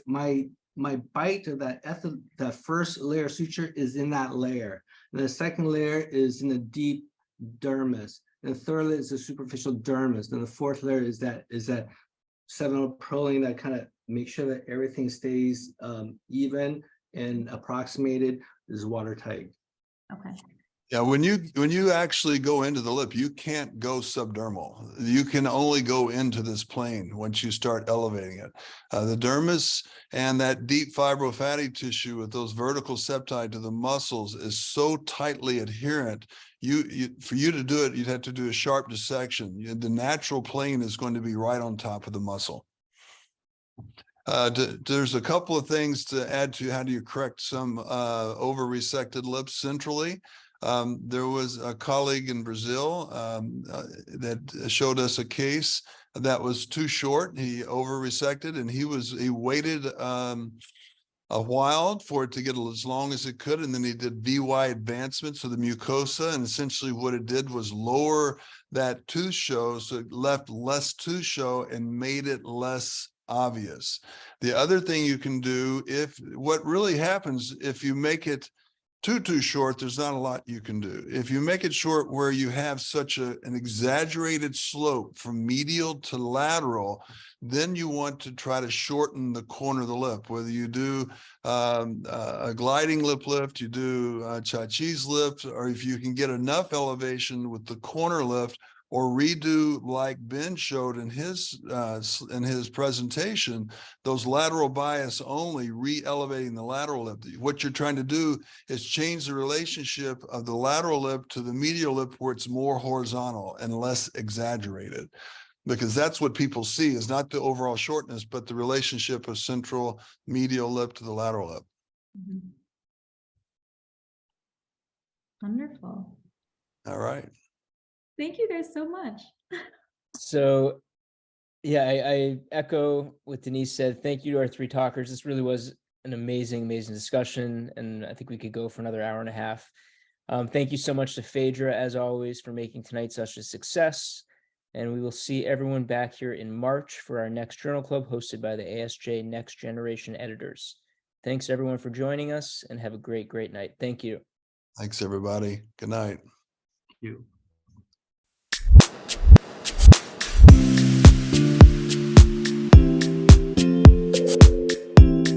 bite of that first layer suture is in that layer. And the second layer is in the deep dermis. And the third layer is the superficial dermis. And the fourth layer is that 7-proline that kind of makes sure that everything stays even and approximated, is watertight. Okay. Yeah, when you actually go into the lip, you can't go subdermal. You can only go into this plane once you start elevating it. The dermis and that deep fibrofatty tissue with those vertical septi to the muscles is so tightly adherent. For you to do it, you'd have to do a sharp dissection. The natural plane is going to be right on top of the muscle. There's a couple of things to add to how do you correct some over resected lips centrally. There was a colleague in Brazil that showed us a case that was too short. He over resected, and he waited a while for it to get as long as it could, and then he did VY advancements of the mucosa, and essentially what it did was lower that tooth show, so it left less tooth show and made it less obvious. The other thing you can do, what really happens if you make it too short, there's not a lot you can do. If you make it short where you have such an exaggerated slope from medial to lateral, then you want to try to shorten the corner of the lip, whether you do a gliding lip lift, you do Chachi's lift, or if you can get enough elevation with the corner lift, or redo like Ben showed in his presentation, those lateral bias only, re-elevating the lateral lip. What you're trying to do is change the relationship of the lateral lip to the medial lip where it's more horizontal and less exaggerated. Because that's what people see is not the overall shortness, but the relationship of central medial lip to the lateral lip. Mhm. Wonderful. All right. Thank you guys so much. So, yeah, I echo what Denise said. Thank you to our three talkers. This really was an amazing discussion, and I think we could go for another hour and a half. Thank you so much to Phaedra, as always, for making tonight such a success. And we will see everyone back here in March for our next journal club hosted by the ASJ Next Generation Editors. Thanks, everyone, for joining us, and have a great night. Thank you. Thanks, everybody. Good night. Thank you.